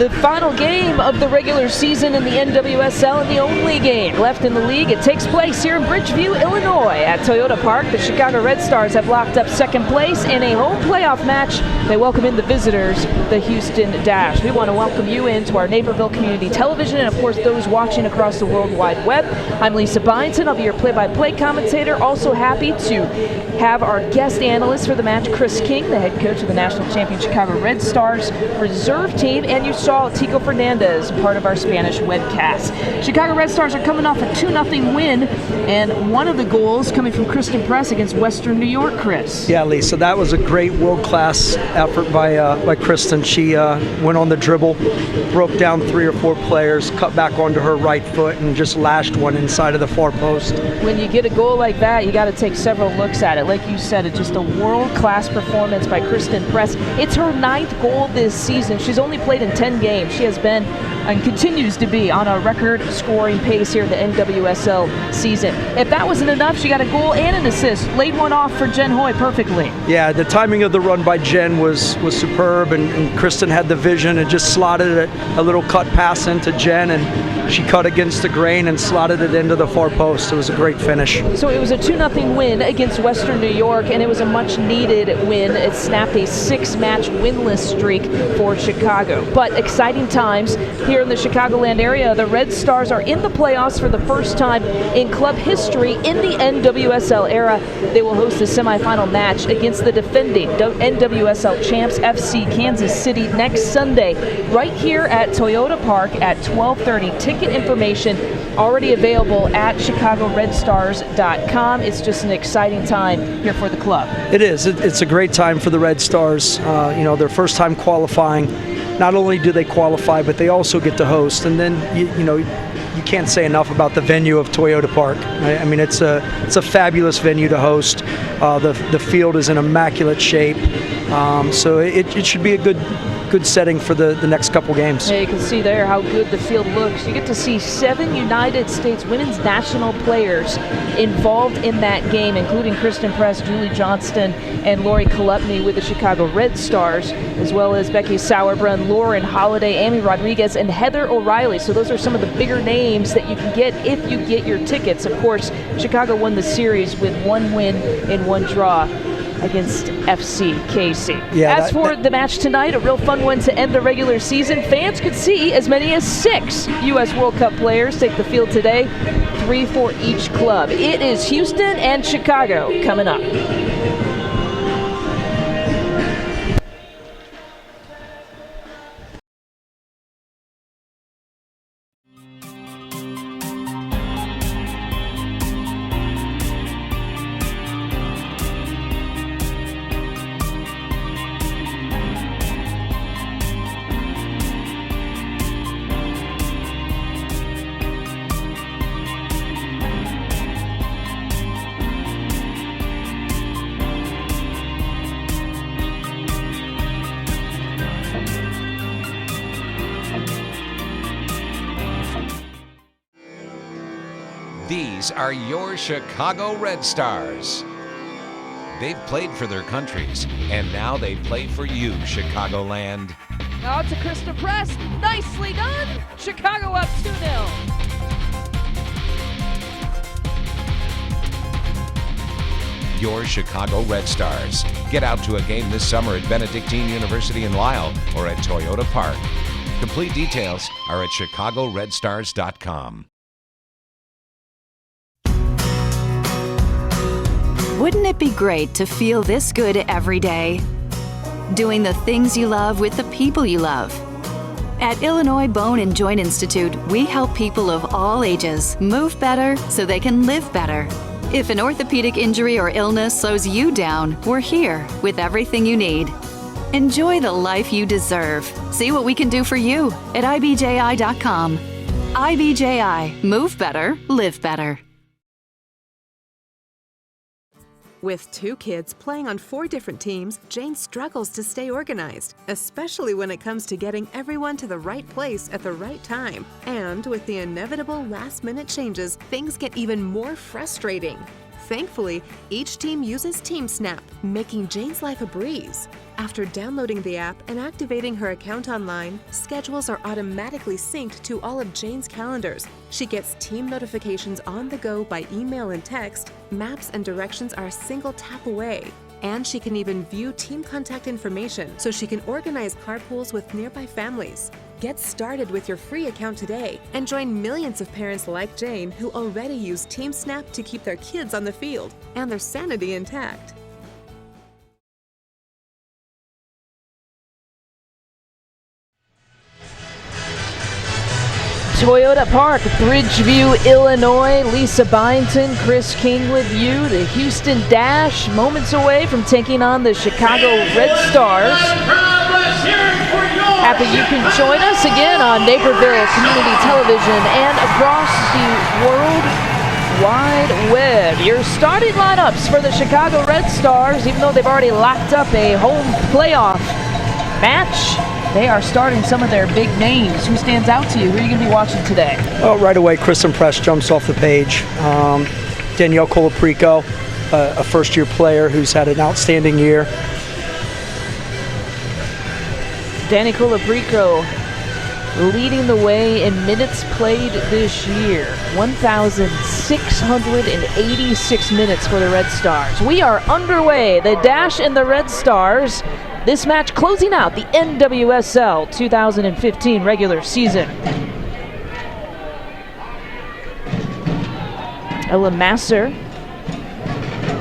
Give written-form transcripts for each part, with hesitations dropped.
The final game of the regular season in the NWSL and the only game left in the league. It takes place here in Bridgeview, Illinois at Toyota Park. The Chicago Red Stars have locked up second place in a home playoff match. They welcome in the visitors, the Houston Dash. We want to welcome you into our Naperville Community Television and, of course, those watching across the World Wide Web. I'm Lisa Byington. I'll be your play-by-play commentator. Also happy to have our guest analyst for the match, Chris King, the head coach of the national champion Chicago Red Stars reserve team. And you saw Tico Fernandez, part of our Spanish webcast. Chicago Red Stars are coming off a 2-0 win, and one of the goals coming from Kristen Press against Western New York, Chris. Yeah, Lisa, that was a great world-class effort by Kristen. She went on the dribble, broke down 3 or 4 players, cut back onto her right foot, and just lashed one inside of the far post. When you get a goal like that, you got to take several looks at it. Like you said, it's just a world-class performance by Kristen Press. It's her 9th goal this season. She's only played in 10 games. She has been and continues to be on a record-scoring pace here in the NWSL season. If that wasn't enough, she got a goal and an assist. Laid one off for Jen Hoy perfectly. Yeah, the timing of the run by Jen was superb, and Kristen had the vision and just slotted a little cut pass into Jen, and she cut against the grain and slotted it into the far post. It was a great finish. So it was a 2-0 win against Western New York, and it was a much-needed win. It snapped a 6-match winless streak for Chicago. But exciting times here in the Chicagoland area. The Red Stars are in the playoffs for the first time in club history in the NWSL era. They will host the semifinal match against the defending NWSL champs FC Kansas City next Sunday, right here at Toyota Park at 12:30. Ticket information already available at ChicagoRedStars.com. It's just an exciting time here for the club. It is. It's a great time for the Red Stars. Their first time qualifying. Not only do they qualify, but they also get to host. And then you can't say enough about the venue of Toyota Park. I mean, it's a fabulous venue to host. The field is in immaculate shape, so it should be a good setting for the next couple games. Yeah, you can see there how good the field looks. You get to see 7 United States women's national players involved in that game, including Kristen Press, Julie Johnston, and Lori Kolupny with the Chicago Red Stars, as well as Becky Sauerbrunn, Lauren Holiday, Amy Rodriguez, and Heather O'Reilly. So those are some of the bigger names that you can get if you get your tickets. Of course, Chicago won the series with 1 win and 1 draw against FC KC. Yeah, as for the match tonight, a real fun one to end the regular season. Fans could see as many as 6 U.S. World Cup players take the field today, 3 for each club. It is Houston and Chicago coming up. These are your Chicago Red Stars. They've played for their countries, and now they play for you, Chicagoland. Now to Kristen Press. Nicely done. Chicago up 2-0. Your Chicago Red Stars. Get out to a game this summer at Benedictine University in Lisle or at Toyota Park. Complete details are at ChicagoRedStars.com. Wouldn't it be great to feel this good every day? Doing the things you love with the people you love. At Illinois Bone and Joint Institute, we help people of all ages move better so they can live better. If an orthopedic injury or illness slows you down, we're here with everything you need. Enjoy the life you deserve. See what we can do for you at IBJI.com. IBJI. Move better, live better. With 2 kids playing on 4 different teams, Jane struggles to stay organized, especially when it comes to getting everyone to the right place at the right time. And with the inevitable last-minute changes, things get even more frustrating. Thankfully, each team uses TeamSnap, making Jane's life a breeze. After downloading the app and activating her account online, schedules are automatically synced to all of Jane's calendars. She gets team notifications on the go by email and text. Maps and directions are a single tap away. And she can even view team contact information so she can organize carpools with nearby families. Get started with your free account today and join millions of parents like Jane who already use TeamSnap to keep their kids on the field and their sanity intact. Toyota Park, Bridgeview, Illinois. Lisa Byington, Chris King with you. The Houston Dash, moments away from taking on the Chicago Red Stars. Happy you can join us again on Naperville Community Television and across the World Wide Web. Your starting lineups for the Chicago Red Stars, even though they've already locked up a home playoff match, they are starting some of their big names. Who stands out to you? Who are you going to be watching today? Well, right away, Kristen Press jumps off the page. Danielle Colaprico, a first-year player who's had an outstanding year. Danny Colaprico leading the way in minutes played this year. 1,686 minutes for the Red Stars. We are underway. The Dash and the Red Stars. This match closing out the NWSL 2015 regular season. Ella Masser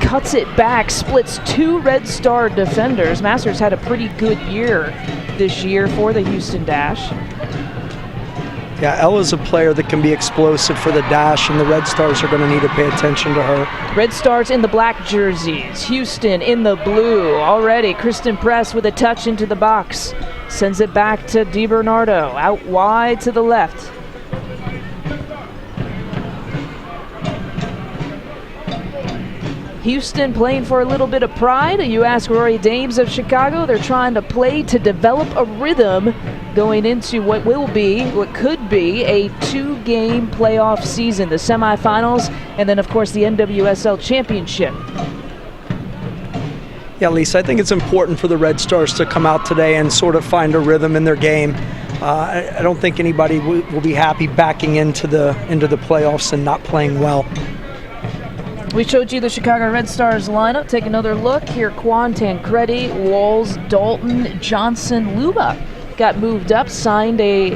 cuts it back, splits two Red Star defenders. Masser's had a pretty good year this year for the Houston Dash. Yeah, Ella's a player that can be explosive for the Dash, and the Red Stars are going to need to pay attention to her. Red Stars in the black jerseys, Houston in the blue. Already, Kristen Press with a touch into the box. Sends it back to DiBernardo, out wide to the left. Houston playing for a little bit of pride. You ask Rory Dames of Chicago, they're trying to play to develop a rhythm going into what could be a two-game playoff season, the semifinals, and then of course the NWSL championship. Yeah, Lisa, I think it's important for the Red Stars to come out today and sort of find a rhythm in their game. I don't think anybody will be happy backing into the playoffs and not playing well. We showed you the Chicago Red Stars lineup. Take another look here. Quan, Tancredi, Walls, Dalton, Johnson, Luba got moved up, signed a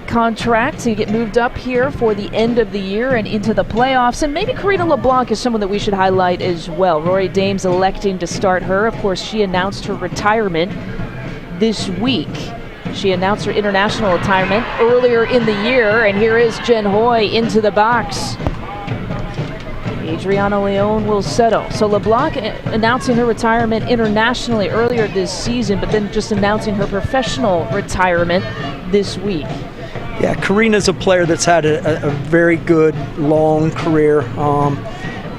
contract to get moved up here for the end of the year and into the playoffs. And maybe Karina LeBlanc is someone that we should highlight as well. Rory Dames electing to start her. Of course, she announced her retirement this week. She announced her international retirement earlier in the year, and here is Jen Hoy into the box. Adriana Leon will settle. So LeBlanc announcing her retirement internationally earlier this season, but then just announcing her professional retirement this week. Yeah, Karina's a player that's had a very good, long career.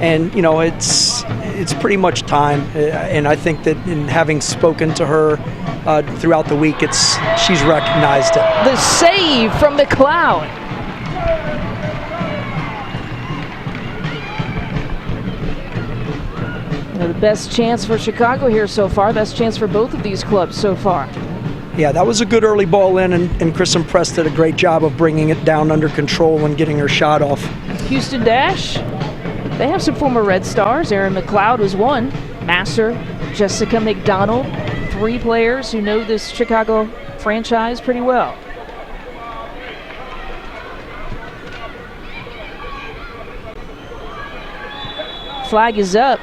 And, you know, it's pretty much time. And I think that in having spoken to her throughout the week, she's recognized it. The save from the cloud. The best chance for Chicago here so far, best chance for both of these clubs so far. Yeah, that was a good early ball in, and Kristen Press did a great job of bringing it down under control and getting her shot off. Houston Dash, they have some former Red Stars. Erin McLeod was one. Masser, Jessica McDonald, three players who know this Chicago franchise pretty well. Flag is up.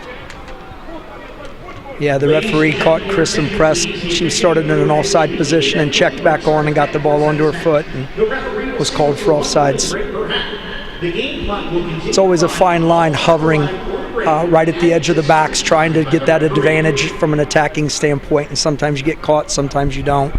Yeah, the referee caught Kristen Press. She started in an offside position and checked back on and got the ball onto her foot and was called for offsides. It's always a fine line hovering right at the edge of the backs, trying to get that advantage from an attacking standpoint, and sometimes you get caught, sometimes you don't.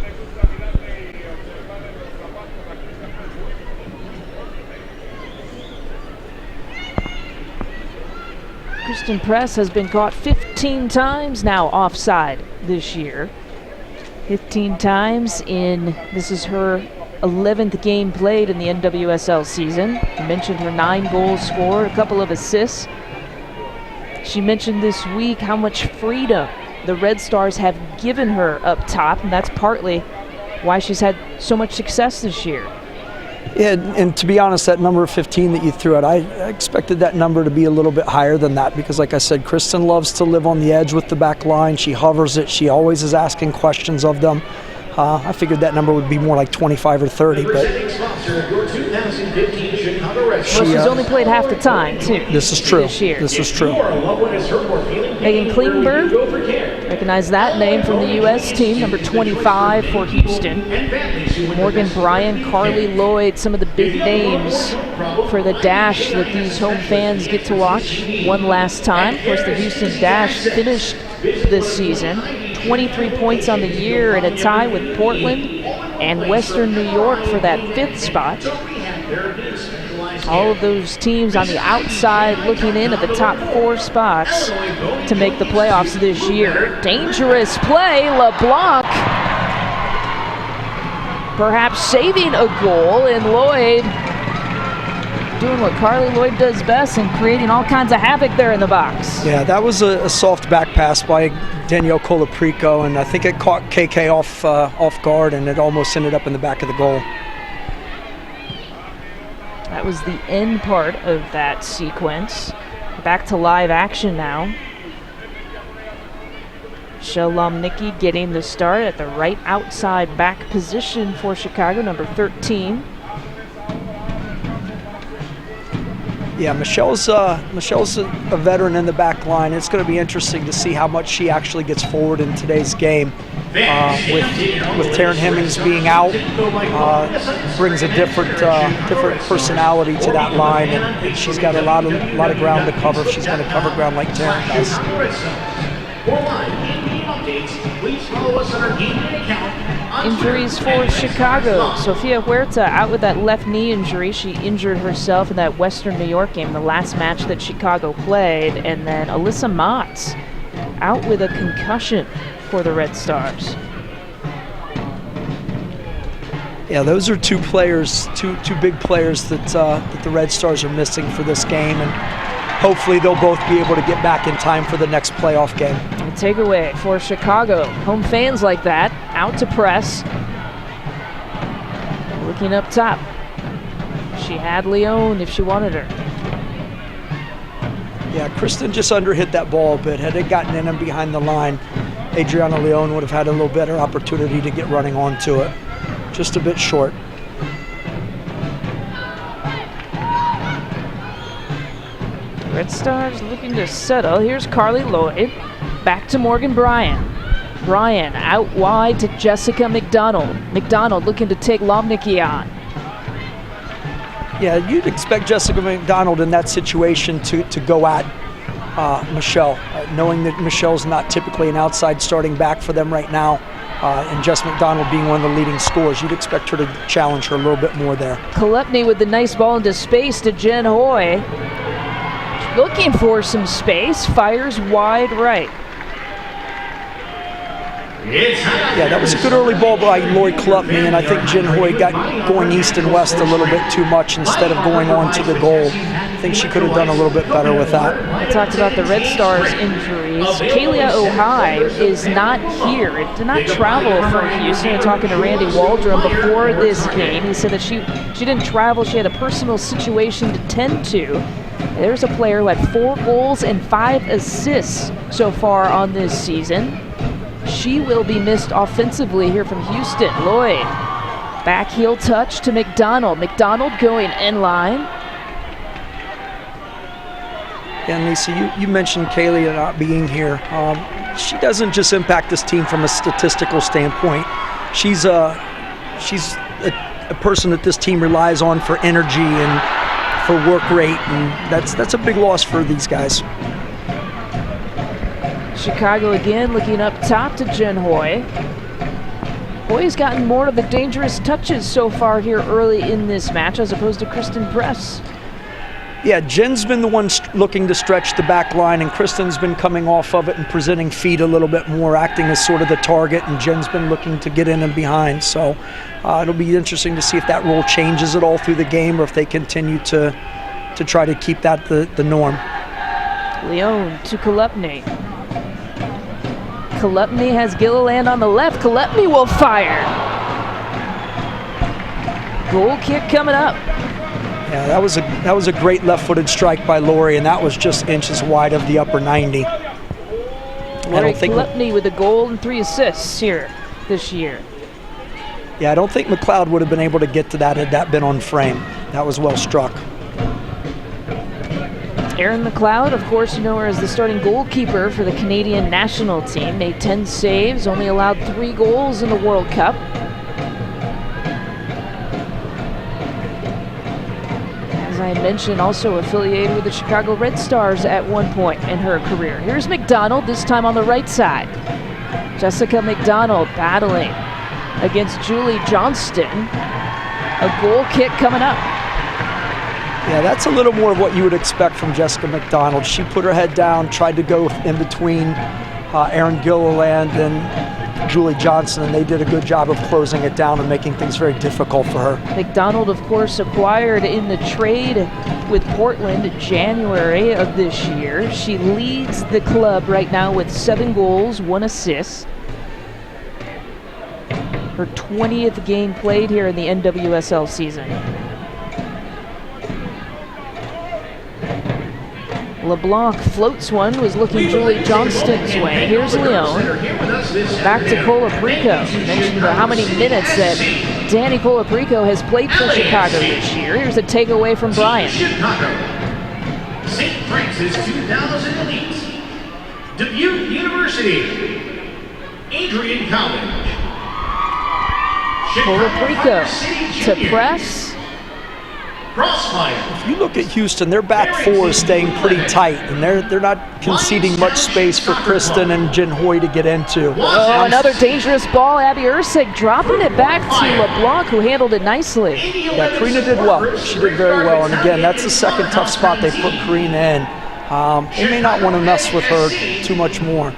Kristen Press has been caught 15 times now offside this year. 15 times this is her 11th game played in the NWSL season. I mentioned her 9 goals scored, a couple of assists. She mentioned this week how much freedom the Red Stars have given her up top, and that's partly why she's had so much success this year. Yeah, and to be honest, that number of 15 that you threw out, I expected that number to be a little bit higher than that because, like I said, Kristen loves to live on the edge with the back line. She hovers it. She always is asking questions of them. I figured that number would be more like 25 or 30, but she's only played half the time, too. This is true. This year. This is true. Megan Klingberg, recognize that name from the U.S. team, number 25 for Houston. Morgan Bryan, Carly Lloyd, some of the big names for the Dash that these home fans get to watch one last time. Of course, the Houston Dash finished this season 23 points on the year and a tie with Portland and Western New York for that 5th spot. All of those teams on the outside looking in at the top 4 spots to make the playoffs this year. Dangerous play, LeBlanc perhaps saving a goal, and Lloyd doing what Carly Lloyd does best and creating all kinds of havoc there in the box. Yeah, that was a soft back pass by Danielle Colaprico, and I think it caught KK off guard, and it almost ended up in the back of the goal. That was the end part of that sequence. Back to live action now. Michelle Lomnicki getting the start at the right outside back position for Chicago, number 13. Yeah, Michelle's a veteran in the back line. It's going to be interesting to see how much she actually gets forward in today's game. With Taryn Hemmings being out, brings a different personality to that line, and she's got a lot of ground to cover. She's going to cover ground like Taryn does. Injuries for Chicago. Sofia Huerta out with that left knee injury. She injured herself in that Western New York game, the last match that Chicago played. And then Alyssa Motts out with a concussion for the Red Stars. Yeah, those are two players, two big players that the Red Stars are missing for this game, and hopefully they'll both be able to get back in time for the next playoff game. A takeaway for Chicago. Home fans like that, out to press. Looking up top. She had Leon if she wanted her. Yeah, Kristen just underhit that ball a bit. Had it gotten in and behind the line, Adriana Leon would have had a little better opportunity to get running onto it. Just a bit short. Red Stars looking to settle. Here's Carly Lloyd. Back to Morgan Bryan. Bryan out wide to Jessica McDonald. McDonald looking to take Lomnicki on. Yeah, you'd expect Jessica McDonald in that situation to go at Michelle, knowing that Michelle's not typically an outside starting back for them right now, and Jess McDonald being one of the leading scorers. You'd expect her to challenge her a little bit more there. Kolepny with the nice ball into space to Jen Hoy. Looking for some space, fires wide right. Yeah, that was a good early ball by Lori Kolepny, and I think Jen Hoy got going east and west a little bit too much instead of going on to the goal. I think she could have done a little bit better with that. I talked about the Red Stars injuries. Kalia Ohai is not here. It did not travel from Houston. I'm talking to Randy Waldrum before this game. He said that she didn't travel. She had a personal situation to tend to. There's a player who had 4 goals and 5 assists so far on this season. She will be missed offensively here from Houston. Lloyd, back heel touch to McDonald. McDonald going in line. And Lisa, you mentioned Kalia not being here. She doesn't just impact this team from a statistical standpoint. She's a person that this team relies on for energy and for work rate, and that's a big loss for these guys. Chicago again looking up top to Jen Hoy. Hoy's gotten more of the dangerous touches so far here early in this match as opposed to Kristen Press. Yeah, Jen's been the one looking to stretch the back line, and Kristen's been coming off of it and presenting feet a little bit more, acting as sort of the target, and Jen's been looking to get in and behind. So it'll be interesting to see if that role changes at all through the game or if they continue to try to keep that the norm. Leon to Kolepny. Kolupny has Gilliland on the left. Kolupny will fire. Goal kick coming up. Yeah, that was a great left-footed strike by Lori, and that was just inches wide of the upper 90. Lori Kolupny with a goal and 3 assists here this year. Yeah, I don't think McLeod would have been able to get to that had that been on frame. That was well struck. Erin McLeod, of course, you know her as the starting goalkeeper for the Canadian national team. Made 10 saves, only allowed 3 goals in the World Cup. As I mentioned, also affiliated with the Chicago Red Stars at one point in her career. Here's McDonald, this time on the right side. Jessica McDonald battling against Julie Johnston. A goal kick coming up. Yeah, that's a little more of what you would expect from Jessica McDonald. She put her head down, tried to go in between Erin Gilliland and Julie Johnson, and they did a good job of closing it down and making things very difficult for her. McDonald, of course, acquired in the trade with Portland in January of this year. She leads the club right now with 7 goals, 1 assist. Her 20th game played here in the NWSL season. LeBlanc floats one, was looking Julie Johnston's way. Here's Leon. Back to Colaprico. Mentioned how many minutes that Danny Colaprico has played for Chicago this year. Here's a takeaway from Brian. Chicago. St. Francis 2000 Elite. Dubuque University. Adrian College. Colaprico to press. Crossfire. If you look at Houston, their back four is staying pretty tight, and they're not conceding much space for Kristen and Jin Hoy to get into. Oh, another dangerous ball. Abby Ursig dropping it back to LeBlanc, who handled it nicely. Yeah, Karina did well. She did very well, and again, that's the second tough spot they put Karina in. They may not want to mess with her too much more,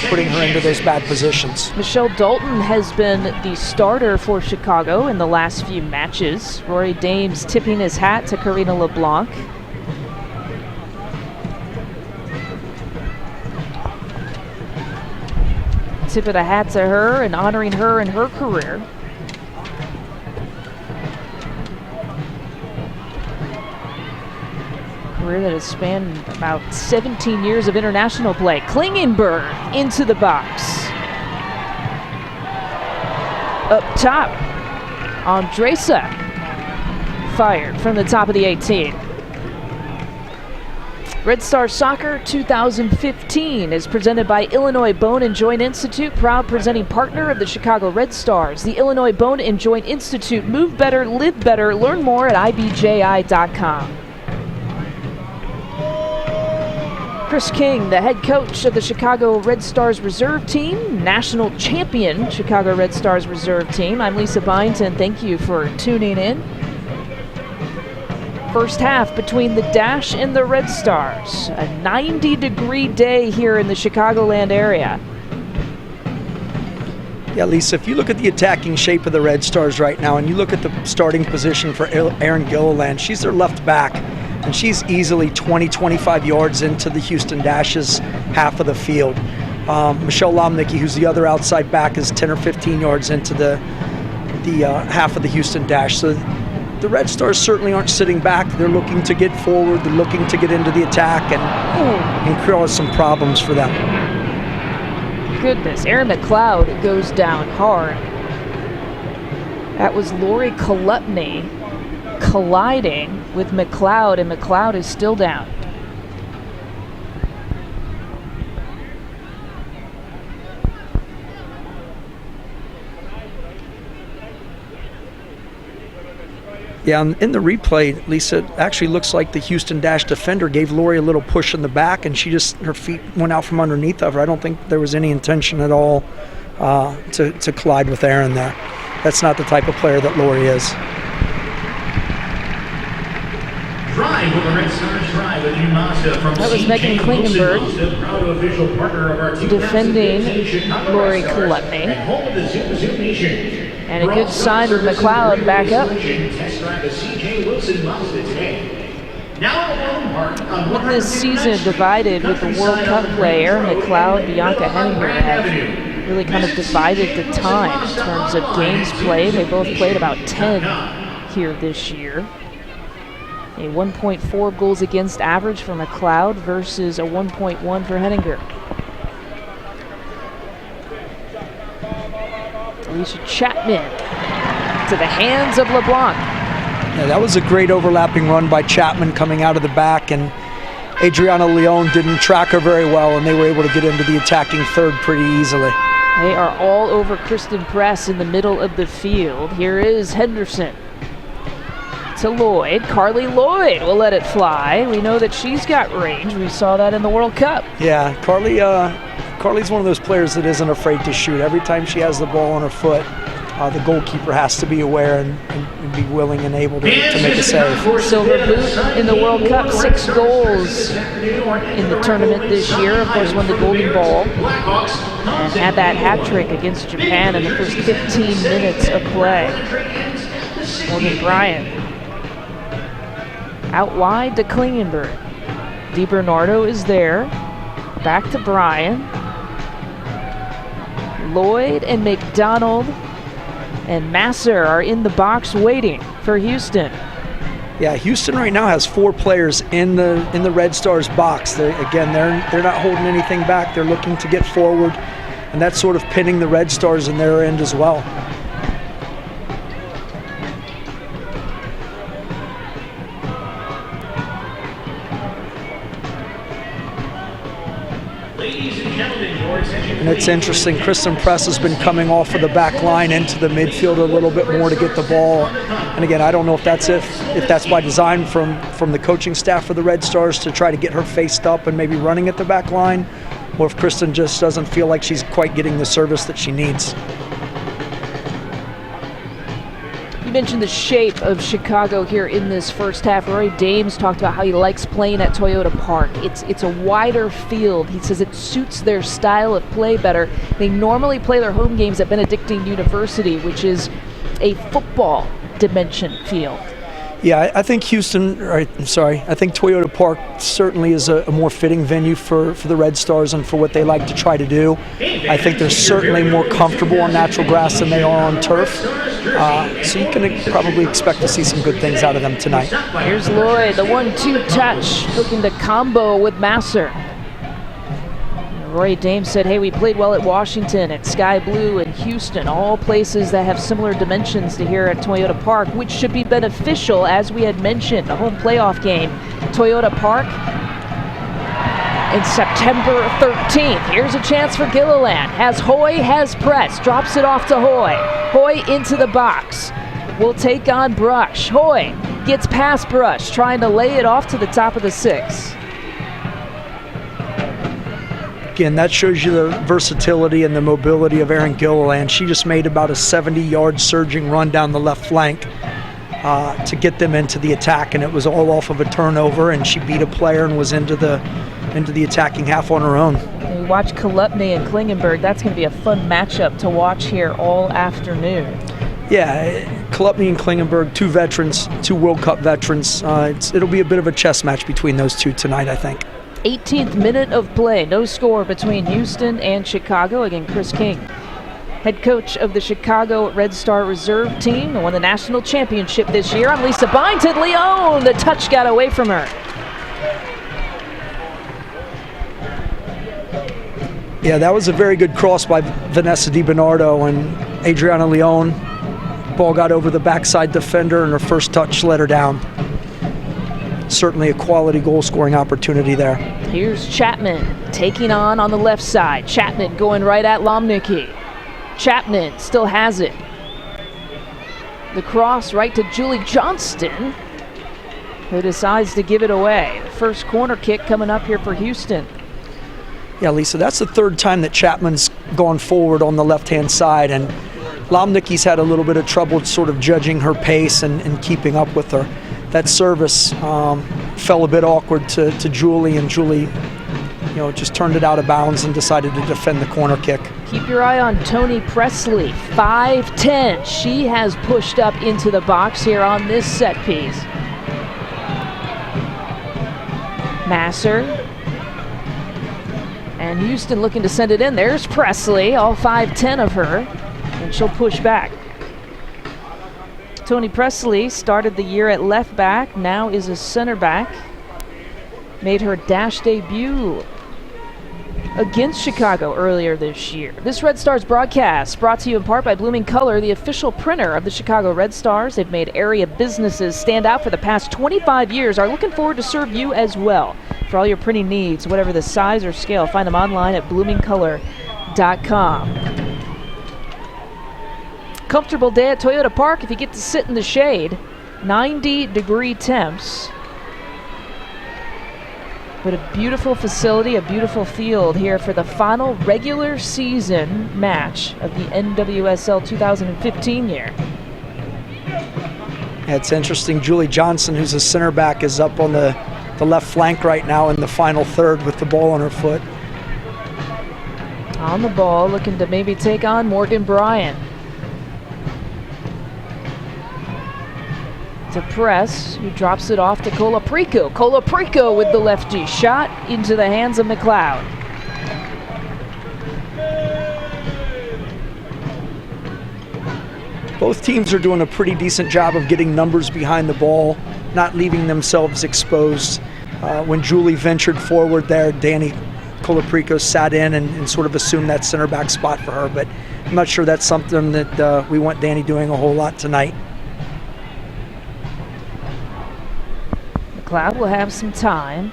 putting her into those bad positions. Michelle Dalton has been the starter for Chicago in the last few matches. Rory Dames tipping his hat to Karina LeBlanc. Tip of the hat to her and honoring her in her career. Career that has spanned about 17 years of international play. Klingenberg into the box. Up top, Andresa fired from the top of the 18. Red Star Soccer 2015 is presented by Illinois Bone and Joint Institute, proud presenting partner of the Chicago Red Stars. The Illinois Bone and Joint Institute. Move better, live better. Learn more at ibji.com. Chris King, the head coach of the Chicago Red Stars reserve team, national champion Chicago Red Stars reserve team. I'm Lisa Byington. Thank you for tuning in. First half between the Dash and the Red Stars. A 90-degree day here in the Chicagoland area. Yeah, Lisa, if you look at the attacking shape of the Red Stars right now, and you look at the starting position for Erin Gilliland, she's their left back. And she's easily 20, 25 yards into the Houston Dash's half of the field. Michelle Lomnicki, who's the other outside back, is 10 or 15 yards into the half of the Houston Dash. So the Red Stars certainly aren't sitting back. They're looking to get forward. They're looking to get into the attack and cause some problems for them. Goodness, Erin McLeod goes down hard. That was Lori Kolupny colliding with McLeod, and McLeod is still down. Yeah, in the replay, Lisa, it actually looks like the Houston Dash defender gave Lori a little push in the back, and her feet went out from underneath of her. I don't think there was any intention at all to collide with Erin there. That's not the type of player that Lori is. That was Megan Klingenberg defending Lori Kolupny. And a good sign with McLeod back up. With this season divided with the World Cup play, Erin McLeod, Bianca Henninger have really kind of divided the time in terms of games played. They both played about 10 here this year. A 1.4 goals against average for McLeod versus a 1.1 for Henninger. Alicia Chapman to the hands of LeBlanc. Yeah, that was a great overlapping run by Chapman coming out of the back, and Adriana Leon didn't track her very well, and they were able to get into the attacking third pretty easily. They are all over Kristen Press in the middle of the field. Here is Henderson to Lloyd. Carly Lloyd will let it fly. We know that she's got range. We saw that in the World Cup. Yeah, Carly's one of those players that isn't afraid to shoot. Every time she has the ball on her foot, the goalkeeper has to be aware and be willing and able to make a save. Silver boot in the World Cup, 6 goals in the tournament this year. Of course, won the Golden Ball and had that hat trick against Japan in the first 15 minutes of play. Morgan Bryant out wide to Klingenberg. DiBernardo is there. Back to Bryan. Lloyd and McDonald and Masser are in the box waiting for Houston. Yeah, Houston right now has 4 players in the Red Stars box. They're not holding anything back. They're looking to get forward, and that's sort of pinning the Red Stars in their end as well. And it's interesting, Kristen Press has been coming off of the back line into the midfield a little bit more to get the ball. And again, I don't know if that's by design from the coaching staff for the Red Stars to try to get her faced up and maybe running at the back line, or if Kristen just doesn't feel like she's quite getting the service that she needs. You mentioned the shape of Chicago here in this first half. Roy Dames talked about how he likes playing at Toyota Park. It's a wider field. He says it suits their style of play better. They normally play their home games at Benedictine University, which is a football dimension field. Yeah, I think I think Toyota Park certainly is a more fitting venue for the Red Stars and for what they like to try to do. I think they're certainly more comfortable on natural grass than they are on turf. So you can probably expect to see some good things out of them tonight. Here's Lloyd, the 1-2 touch, looking to combo with Masser. Roy Dames said, hey, we played well at Washington, at Sky Blue, and Houston, all places that have similar dimensions to here at Toyota Park, which should be beneficial, as we had mentioned, a home playoff game. Toyota Park in September 13th. Here's a chance for Gilliland. Has press, drops it off to Hoy. Hoy into the box. Will take on Brush. Hoy gets past Brush, trying to lay it off to the top of the 6. Again, that shows you the versatility and the mobility of Erin Gilliland. She just made about a 70-yard surging run down the left flank to get them into the attack, and it was all off of a turnover, and she beat a player and was into the attacking half on her own. We watch Kolupny and Klingenberg. That's going to be a fun matchup to watch here all afternoon. Yeah, Kolupny and Klingenberg, 2 veterans, 2 World Cup veterans. It'll be a bit of a chess match between those 2 tonight, I think. 18th minute of play. No score between Houston and Chicago. Again, Chris King, head coach of the Chicago Red Star Reserve team, who won the national championship this year. I'm Lisa Byington. Leon, the touch got away from her. Yeah, that was a very good cross by Vanessa DiBernardo and Adriana Leon. Ball got over the backside defender, and her first touch let her down. Certainly a quality goal-scoring opportunity there. Here's Chapman taking on the left side. Chapman going right at Lomnicki. Chapman still has it. The cross right to Julie Johnston, who decides to give it away. The first corner kick coming up here for Houston. Yeah, Lisa, that's the 3rd time that Chapman's gone forward on the left-hand side, and Lomnicki's had a little bit of trouble sort of judging her pace and keeping up with her. That service fell a bit awkward to Julie, and Julie, just turned it out of bounds and decided to defend the corner kick. Keep your eye on Toni Presley, 5'10". She has pushed up into the box here on this set piece. Masser. And Houston looking to send it in. There's Presley, all 5'10" of her, and she'll push back. Toni Presley started the year at left back, now is a center back. Made her dash debut against Chicago earlier this year. This Red Stars broadcast brought to you in part by Blooming Color, the official printer of the Chicago Red Stars. They've made area businesses stand out for the past 25 years. Are looking forward to serve you as well. For all your printing needs, whatever the size or scale, find them online at bloomingcolor.com. Comfortable day at Toyota Park if you get to sit in the shade. 90-degree temps. But a beautiful facility, a beautiful field here for the final regular season match of the NWSL 2015 year. Yeah, it's interesting. Julie Johnson, who's a center back, is up on the left flank right now in the final third with the ball on her foot. On the ball, looking to maybe take on Morgan Bryant. To press, who drops it off to Colaprico. Colaprico with the lefty shot into the hands of McLeod. Both teams are doing a pretty decent job of getting numbers behind the ball, not leaving themselves exposed. When Julie ventured forward there, Danny Colaprico sat in and sort of assumed that center back spot for her, but I'm not sure that's something that we want Danny doing a whole lot tonight. McLeod will have some time.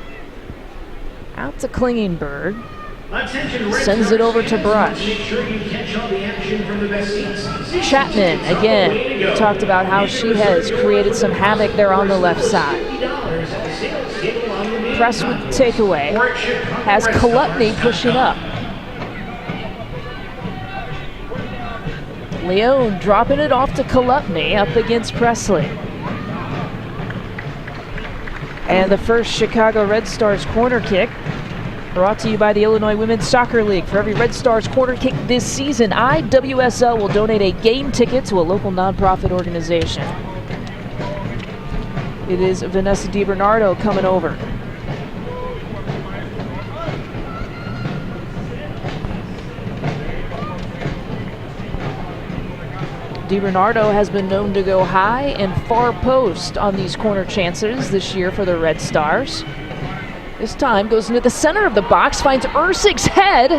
Out to Klingenberg. Sends it over to Brush. Chapman, again, we talked about how she has created some havoc there on the left side. Press with the takeaway. Has Kolutny pushing up. Leone dropping it off to Kolutny up against Presley. And the first Chicago Red Stars corner kick, brought to you by the Illinois Women's Soccer League. For every Red Stars corner kick this season, IWSL will donate a game ticket to a local nonprofit organization. It is Vanessa DiBernardo coming over. DiBernardo has been known to go high and far post on these corner chances this year for the Red Stars. This time goes into the center of the box, finds Ersig's head.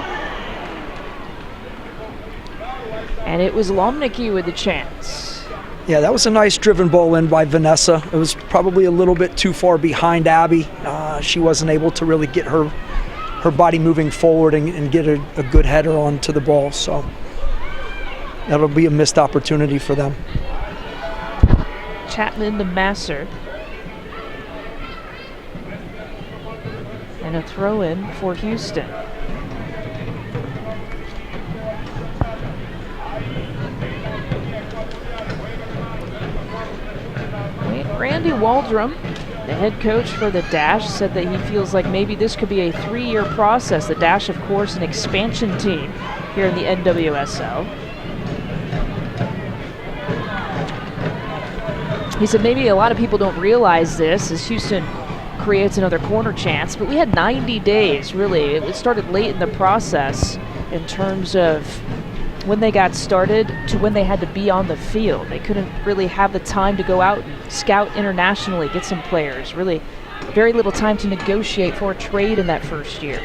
And it was Lomnicki with the chance. Yeah, that was a nice driven ball in by Vanessa. It was probably a little bit too far behind Abby. She wasn't able to really get her body moving forward and get a good header onto the ball. So that'll be a missed opportunity for them. Chapman to Masser. And a throw in for Houston. Randy Waldrum, the head coach for the Dash, said that he feels like maybe this could be a 3-year process. The Dash, of course, an expansion team here in the NWSL. He said maybe a lot of people don't realize this as Houston creates another corner chance, but we had 90 days, really. It started late in the process in terms of when they got started to when they had to be on the field. They couldn't really have the time to go out and scout internationally, get some players. Really very little time to negotiate for a trade in that first year.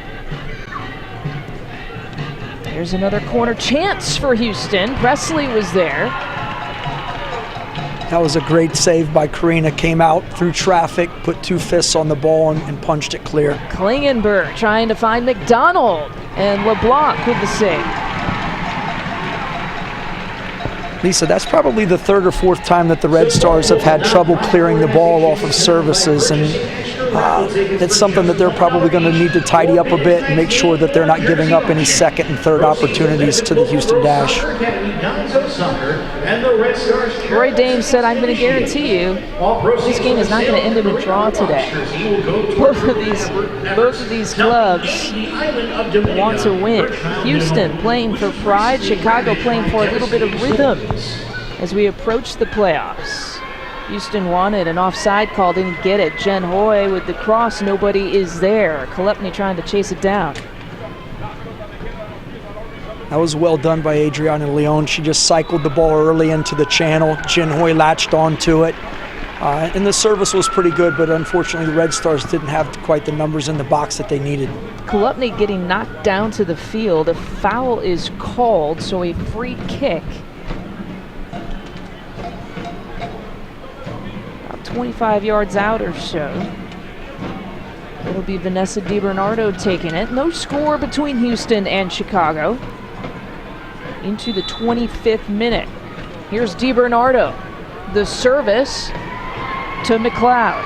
Here's another corner chance for Houston. Presley was there. That was a great save by Karina. Came out through traffic, put 2 fists on the ball and punched it clear. Klingenberg trying to find McDonald, and LeBlanc with the save. Lisa, that's probably the 3rd or 4th time that the Red Stars have had trouble clearing the ball off of services, and it's something that they're probably going to need to tidy up a bit and make sure that they're not giving up any 2nd and 3rd opportunities to the Houston Dash. Roy Dame said, I'm going to guarantee you this game is not going to end in a draw today. Both of these clubs want to win. Houston playing for pride, Chicago playing for a little bit of rhythm as we approach the playoffs. Houston wanted an offside call, didn't get it. Jen Hoy with the cross, nobody is there. Kolepny trying to chase it down. That was well done by Adriana Leon. She just cycled the ball early into the channel. Jen Hoy latched onto it. And the service was pretty good, but unfortunately the Red Stars didn't have quite the numbers in the box that they needed. Kolepny getting knocked down to the field. A foul is called, so a free kick. About 25 yards out or so. It'll be Vanessa DiBernardo taking it. No score between Houston and Chicago. Into the 25th minute. Here's DiBernardo. The service to McLeod.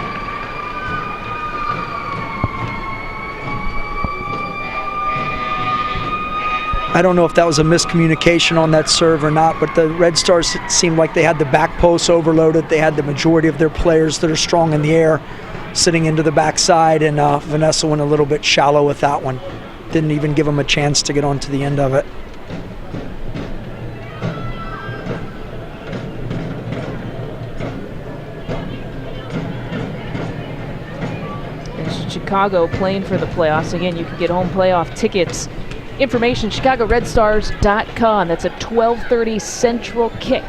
I don't know if that was a miscommunication on that serve or not, but the Red Stars seemed like they had the back posts overloaded. They had the majority of their players that are strong in the air sitting into the backside, and Vanessa went a little bit shallow with that one. Didn't even give them a chance to get onto the end of it. Chicago playing for the playoffs. Again, you can get home playoff tickets. Information, ChicagoRedStars.com. That's a 12:30 Central kick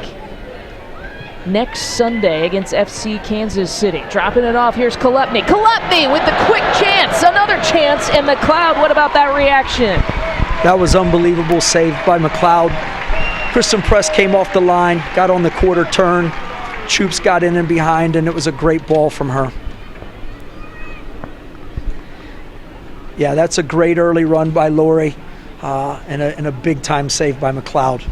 next Sunday against FC Kansas City. Dropping it off, here's Kolepny. Kolepny with the quick chance, another chance, and McLeod, what about that reaction? That was unbelievable save by McLeod. Kristen Press came off the line, got on the quarter turn. Choops got in and behind, and it was a great ball from her. Yeah, that's a great early run by Lori, and a big-time save by McLeod.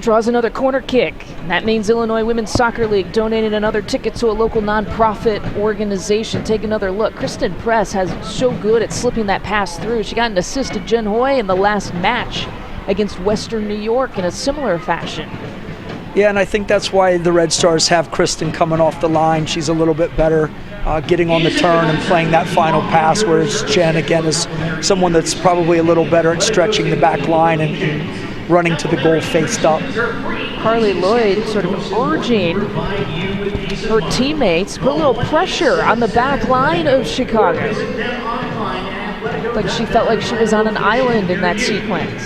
Draws another corner kick. That means Illinois Women's Soccer League donated another ticket to a local nonprofit organization. Take another look. Kristen Press has so good at slipping that pass through. She got an assist to Jen Hoy in the last match against Western New York in a similar fashion. Yeah, and I think that's why the Red Stars have Kristen coming off the line. She's a little bit better getting on the turn and playing that final pass, whereas Jen, again, is someone that's probably a little better at stretching the back line and running to the goal faced up. Carly Lloyd sort of urging her teammates, put a little pressure on the back line of Chicago. Like she felt like she was on an island in that sequence.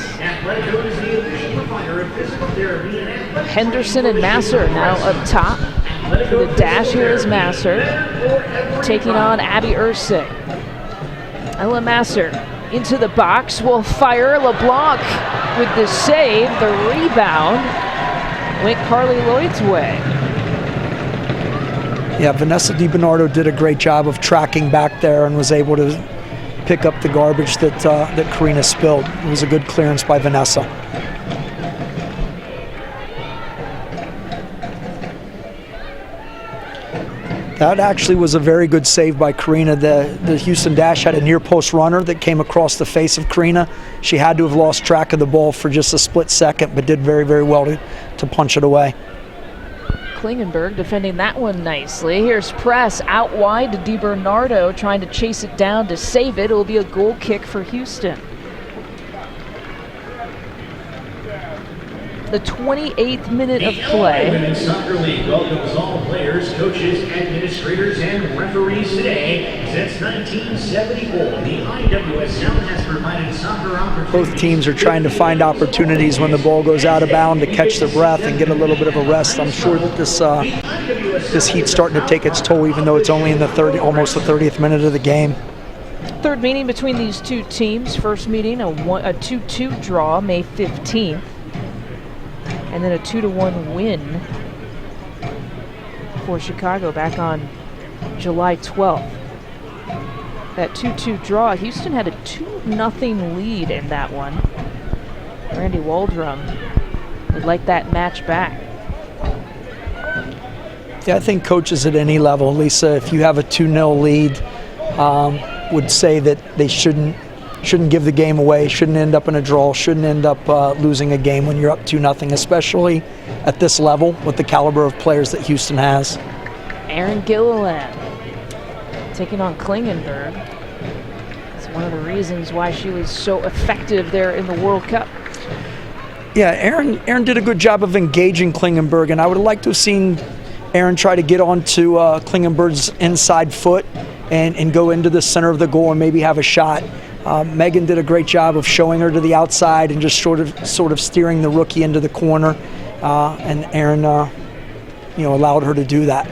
Henderson and Masser now up top. For the dash, here is Masser taking on Abby Ursig. Ella Masser into the box, will fire. LeBlanc with the save, the rebound went Carly Lloyd's way. Yeah, Vanessa DiBernardo did a great job of tracking back there and was able to pick up the garbage that Karina spilled. It was a good clearance by Vanessa. That actually was a very good save by Karina. The Houston Dash had a near post runner that came across the face of Karina. She had to have lost track of the ball for just a split second, but did very, very well to punch it away. Klingenberg defending that one nicely. Here's Press out wide to DiBernardo trying to chase it down to save it. It'll be a goal kick for Houston. The 28th minute of play. The Women's Soccer League welcomes all players, coaches, administrators, and referees today. Since 1974, the IWSL has provided soccer opportunities. Both teams are trying to find opportunities when the ball goes out of bounds to catch their breath and get a little bit of a rest. I'm sure that this heat's starting to take its toll, even though it's only in the almost the 30th minute of the game. Third meeting between these two teams. First meeting, a 2-2 draw, May 15th. And then a 2-1 win for Chicago back on July 12th. That 2-2 draw, Houston had a 2-0 lead in that one. Randy Waldrum would like that match back. Yeah, I think coaches at any level, Lisa, if you have a 2-0 lead, would say that they shouldn't give the game away, shouldn't end up in a draw, shouldn't end up losing a game when you're up 2-0, especially at this level with the caliber of players that Houston has. Aaron Gilliland taking on Klingenberg. It's one of the reasons why she was so effective there in the World Cup. Yeah, Aaron did a good job of engaging Klingenberg, and I would have liked to have seen Aaron tried to get onto Klingenberg's inside foot and go into the center of the goal and maybe have a shot. Megan did a great job of showing her to the outside and just sort of steering the rookie into the corner, and Aaron allowed her to do that.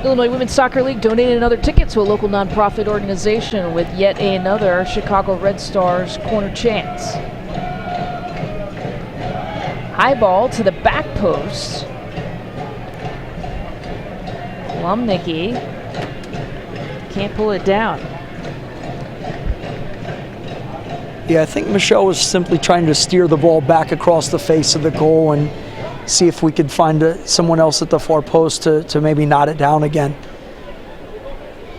Illinois Women's Soccer League donated another ticket to a local nonprofit organization with yet another Chicago Red Stars corner chance. High ball to the back post. Lumnicki can't pull it down. Yeah, I think Michelle was simply trying to steer the ball back across the face of the goal and see if we could find someone else at the far post to maybe knot it down again.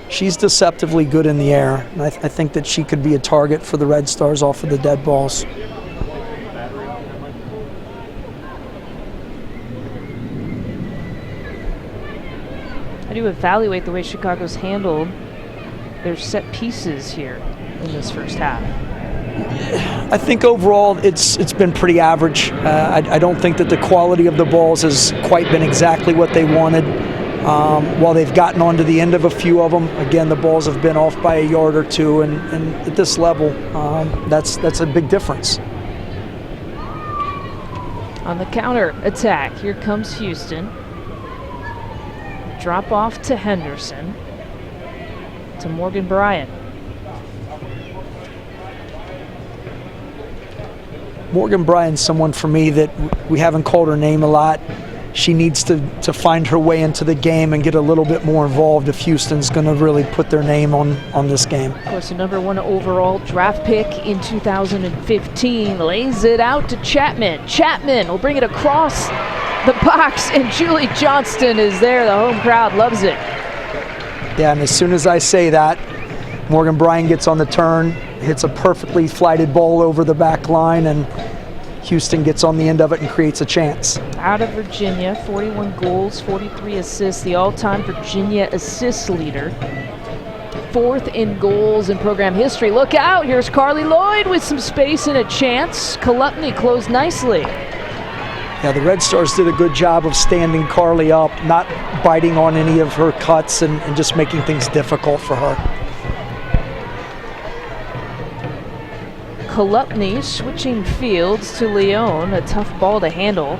She's deceptively good in the air, and I think that she could be a target for the Red Stars off of the dead balls. How do you evaluate the way Chicago's handled their set pieces here in this first half? I think overall it's been pretty average. I don't think that the quality of the balls has quite been exactly what they wanted. While they've gotten onto the end of a few of them, again, the balls have been off by a yard or two, and at this level, that's a big difference. On the counter attack, here comes Houston. Drop off to Henderson, to Morgan Bryant. Morgan Bryant's someone for me that we haven't called her name a lot. She needs to find her way into the game and get a little bit more involved if Houston's going to really put their name on this game. Of course, the #1 overall draft pick in 2015 lays it out to Chapman. Chapman will bring it across the box, and Julie Johnston is there. The home crowd loves it. Yeah, and as soon as I say that, Morgan Bryant gets on the turn, hits a perfectly flighted ball over the back line, and Houston gets on the end of it and creates a chance. Out of Virginia, 41 goals, 43 assists, the all-time Virginia assist leader. 4th in goals in program history. Look out, here's Carly Lloyd with some space and a chance. Kolupny closed nicely. Yeah, the Red Stars did a good job of standing Carly up, not biting on any of her cuts and just making things difficult for her. Kolupny switching fields to Leon, a tough ball to handle.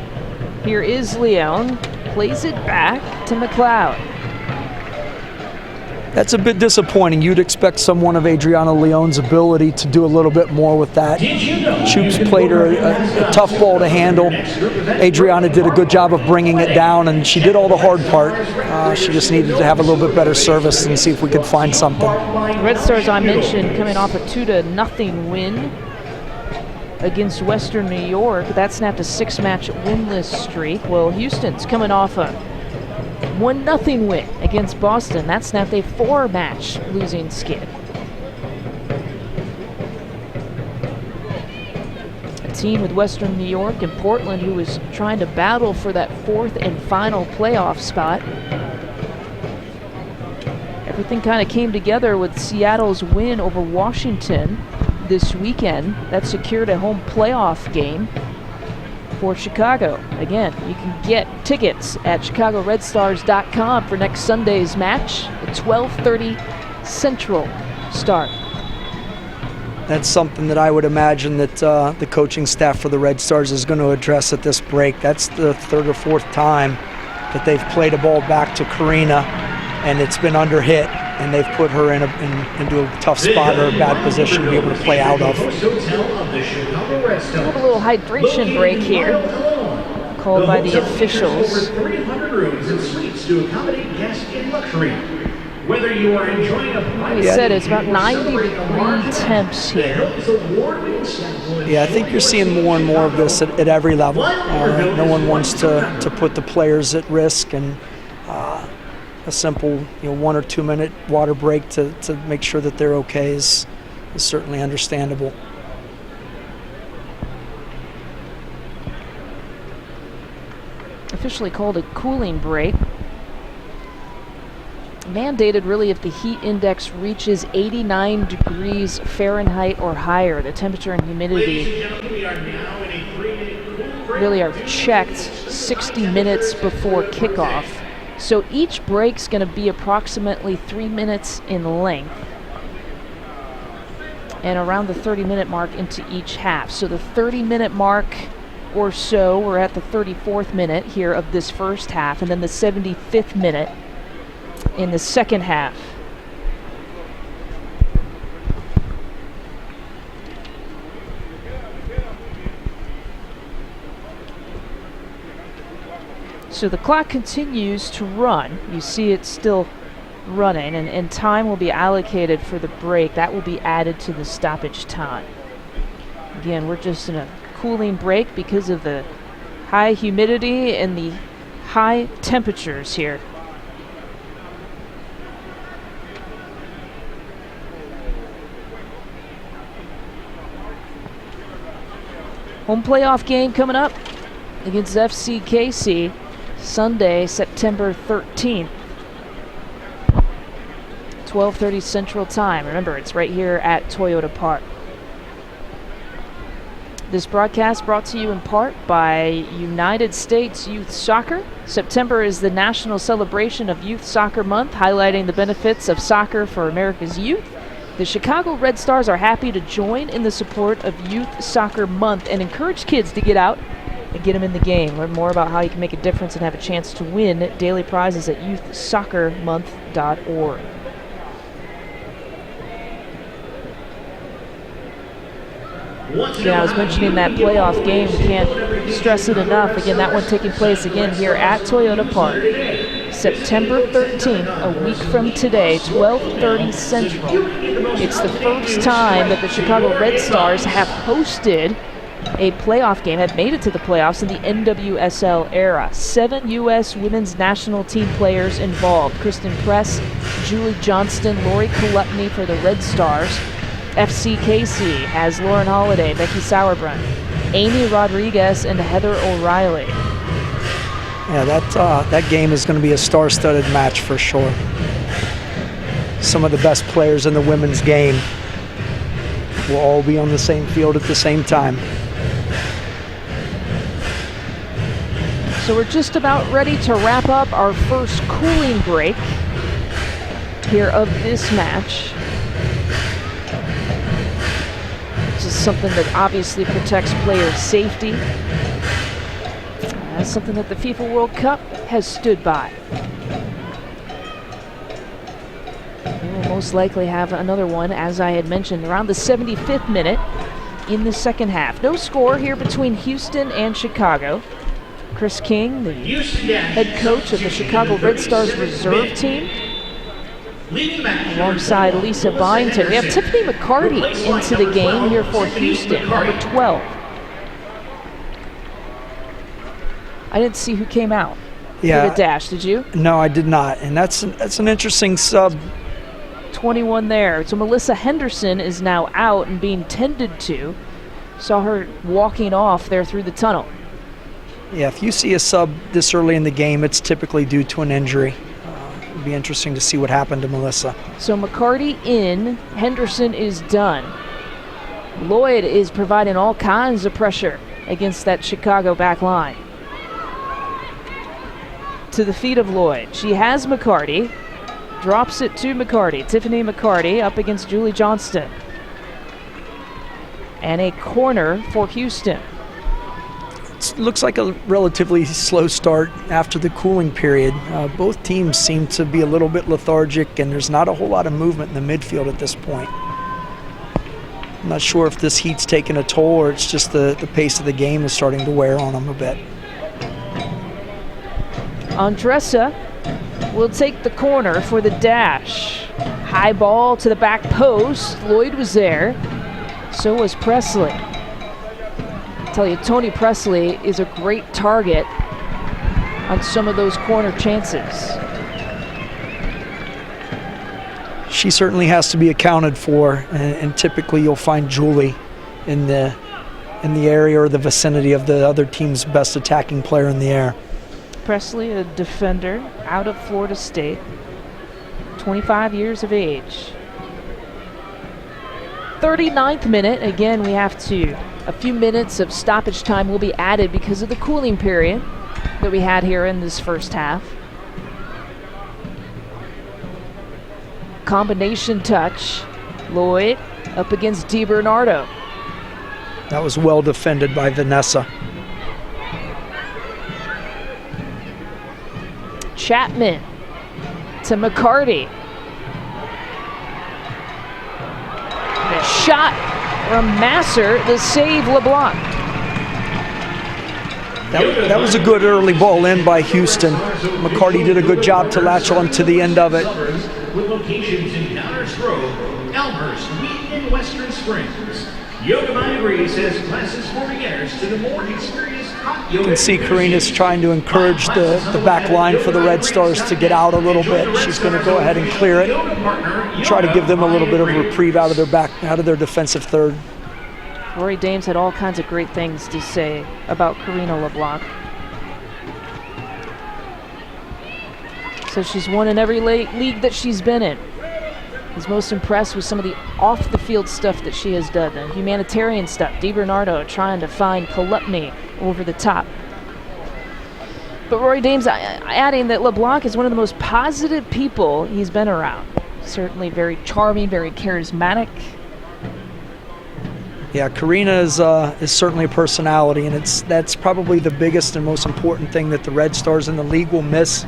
Here is Leon, plays it back to McLeod. That's a bit disappointing. You'd expect someone of Adriana Leon's ability to do a little bit more with that. Choops played her a tough ball to handle. Adriana did a good job of bringing it down, and she did all the hard part. She just needed to have a little bit better service and see if we could find something. Red Stars, I mentioned, coming off a 2-0 win against Western New York. That snapped a 6-match winless streak. Well, Houston's coming off a 1-0 win against Boston. That snapped a 4-match losing skid. A team with Western New York and Portland who was trying to battle for that 4th and final playoff spot. Everything kind of came together with Seattle's win over Washington this weekend. That secured a home playoff game for Chicago. Again, you can get tickets at chicagoredstars.com for next Sunday's match, a 12:30 Central start. That's something that I would imagine that the coaching staff for the Red Stars is going to address at this break. That's the 3rd or 4th time that they've played a ball back to Karina, and it's been under hit, and they've put her into a tough spot or a bad position to be able to play out of. We'll have a little hydration break here, called by the officials. Whether you are enjoying a Like we said, it's about 90-degree temps here. Yeah, I think you're seeing more and more of this at every level. No one wants to put the players at risk, and a simple 1 or 2 minute water break to make sure that they're okay is certainly understandable. Officially called a cooling break. Mandated really if the heat index reaches 89 degrees Fahrenheit or higher. The temperature and humidity really are checked 60 minutes before kickoff. So each break's going to be approximately 3 minutes in length and around the 30-minute mark into each half. So the 30-minute mark or so, we're at the 34th minute here of this first half, and then the 75th minute in the second half. So the clock continues to run. You see it's still running, and time will be allocated for the break. That will be added to the stoppage time. Again, we're just in a cooling break because of the high humidity and the high temperatures here. Home playoff game coming up against FC KC Sunday, September 13th. 12:30 Central Time. Remember, it's right here at Toyota Park. This broadcast brought to you in part by United States Youth Soccer. September is the national celebration of Youth Soccer Month, highlighting the benefits of soccer for America's youth. The Chicago Red Stars are happy to join in the support of Youth Soccer Month and encourage kids to get out and get them in the game. Learn more about how you can make a difference and have a chance to win daily prizes at youthsoccermonth.org. Yeah, I was mentioning that playoff game. We can't stress it enough. Again, that one taking place again here at Toyota Park. September 13th, a week from today, 12:30 Central. It's the first time that the Chicago Red Stars have hosted a playoff game, have made it to the playoffs in the NWSL era. 7 U.S. women's national team players involved. Kristen Press, Julie Johnston, Lori Kolutny for the Red Stars. FC KC has Lauren Holiday, Becky Sauerbrunn, Amy Rodriguez, and Heather O'Reilly. Yeah, that game is going to be a star-studded match for sure. Some of the best players in the women's game will all be on the same field at the same time. So we're just about ready to wrap up our first cooling break here of this match. This is something that obviously protects player safety. That's something that the FIFA World Cup has stood by. We will most likely have another one, as I had mentioned, around the 75th minute in the second half. No score here between Houston and Chicago. Chris King, the head coach of the Chicago Red Stars reserve team, alongside Lisa Byington. We have Tiffany McCarty into the game here for Houston, number 12. I didn't see who came out for the dash, did you? No, I did not, and that's an interesting sub. 21 there. So Melissa Henderson is now out and being tended to. Saw her walking off there through the tunnel. Yeah, if you see a sub this early in the game, it's typically due to an injury. It'd be interesting to see what happened to Melissa. So McCarty in, Henderson is done. Lloyd is providing all kinds of pressure against that Chicago back line. To the feet of Lloyd. She has McCarty. Drops it to McCarty. Tiffany McCarty up against Julie Johnston. And a corner for Houston. It looks like a relatively slow start after the cooling period. Both teams seem to be a little bit lethargic, and there's not a whole lot of movement in the midfield at this point. I'm not sure if this heat's taking a toll or it's just the pace of the game is starting to wear on them a bit. Andressa will take the corner for the dash. High ball to the back post. Lloyd was there. So was Presley. I tell you, Tony Presley is a great target on some of those corner chances. She certainly has to be accounted for, and typically you'll find Julie in the area or the vicinity of the other team's best attacking player in the air. Presley, a defender out of Florida State, 25 years of age. 39th minute, again we have a few minutes of stoppage time will be added because of the cooling period that we had here in this first half. combination touch. Lloyd up against DiBernardo. That was well defended by Vanessa. Chapman to McCarty. The shot from Masser, the save LeBlanc. That was a good early ball in by Houston. McCarty did a good job to latch on to the end of it. With locations in Downers Grove, Elmhurst, Wheaton, and Western Springs. Yoga by Degrees has classes for beginners to the more experienced hot yoga. You can see Karina's trying to encourage the back line for the Red Stars to get out a little bit. She's going to go ahead and clear it. Try to give them a little bit of a reprieve out of their defensive third. Rory Dames had all kinds of great things to say about Karina LeBlanc. So she's won in every league that she's been in. He's most impressed with some of the off-the-field stuff that she has done, the humanitarian stuff. DiBernardo trying to find Kolupny over the top. But Rory Dames adding that LeBlanc is one of the most positive people he's been around. Certainly very charming, very charismatic. Yeah, Karina is certainly a personality, and that's probably the biggest and most important thing that the Red Stars in the league will miss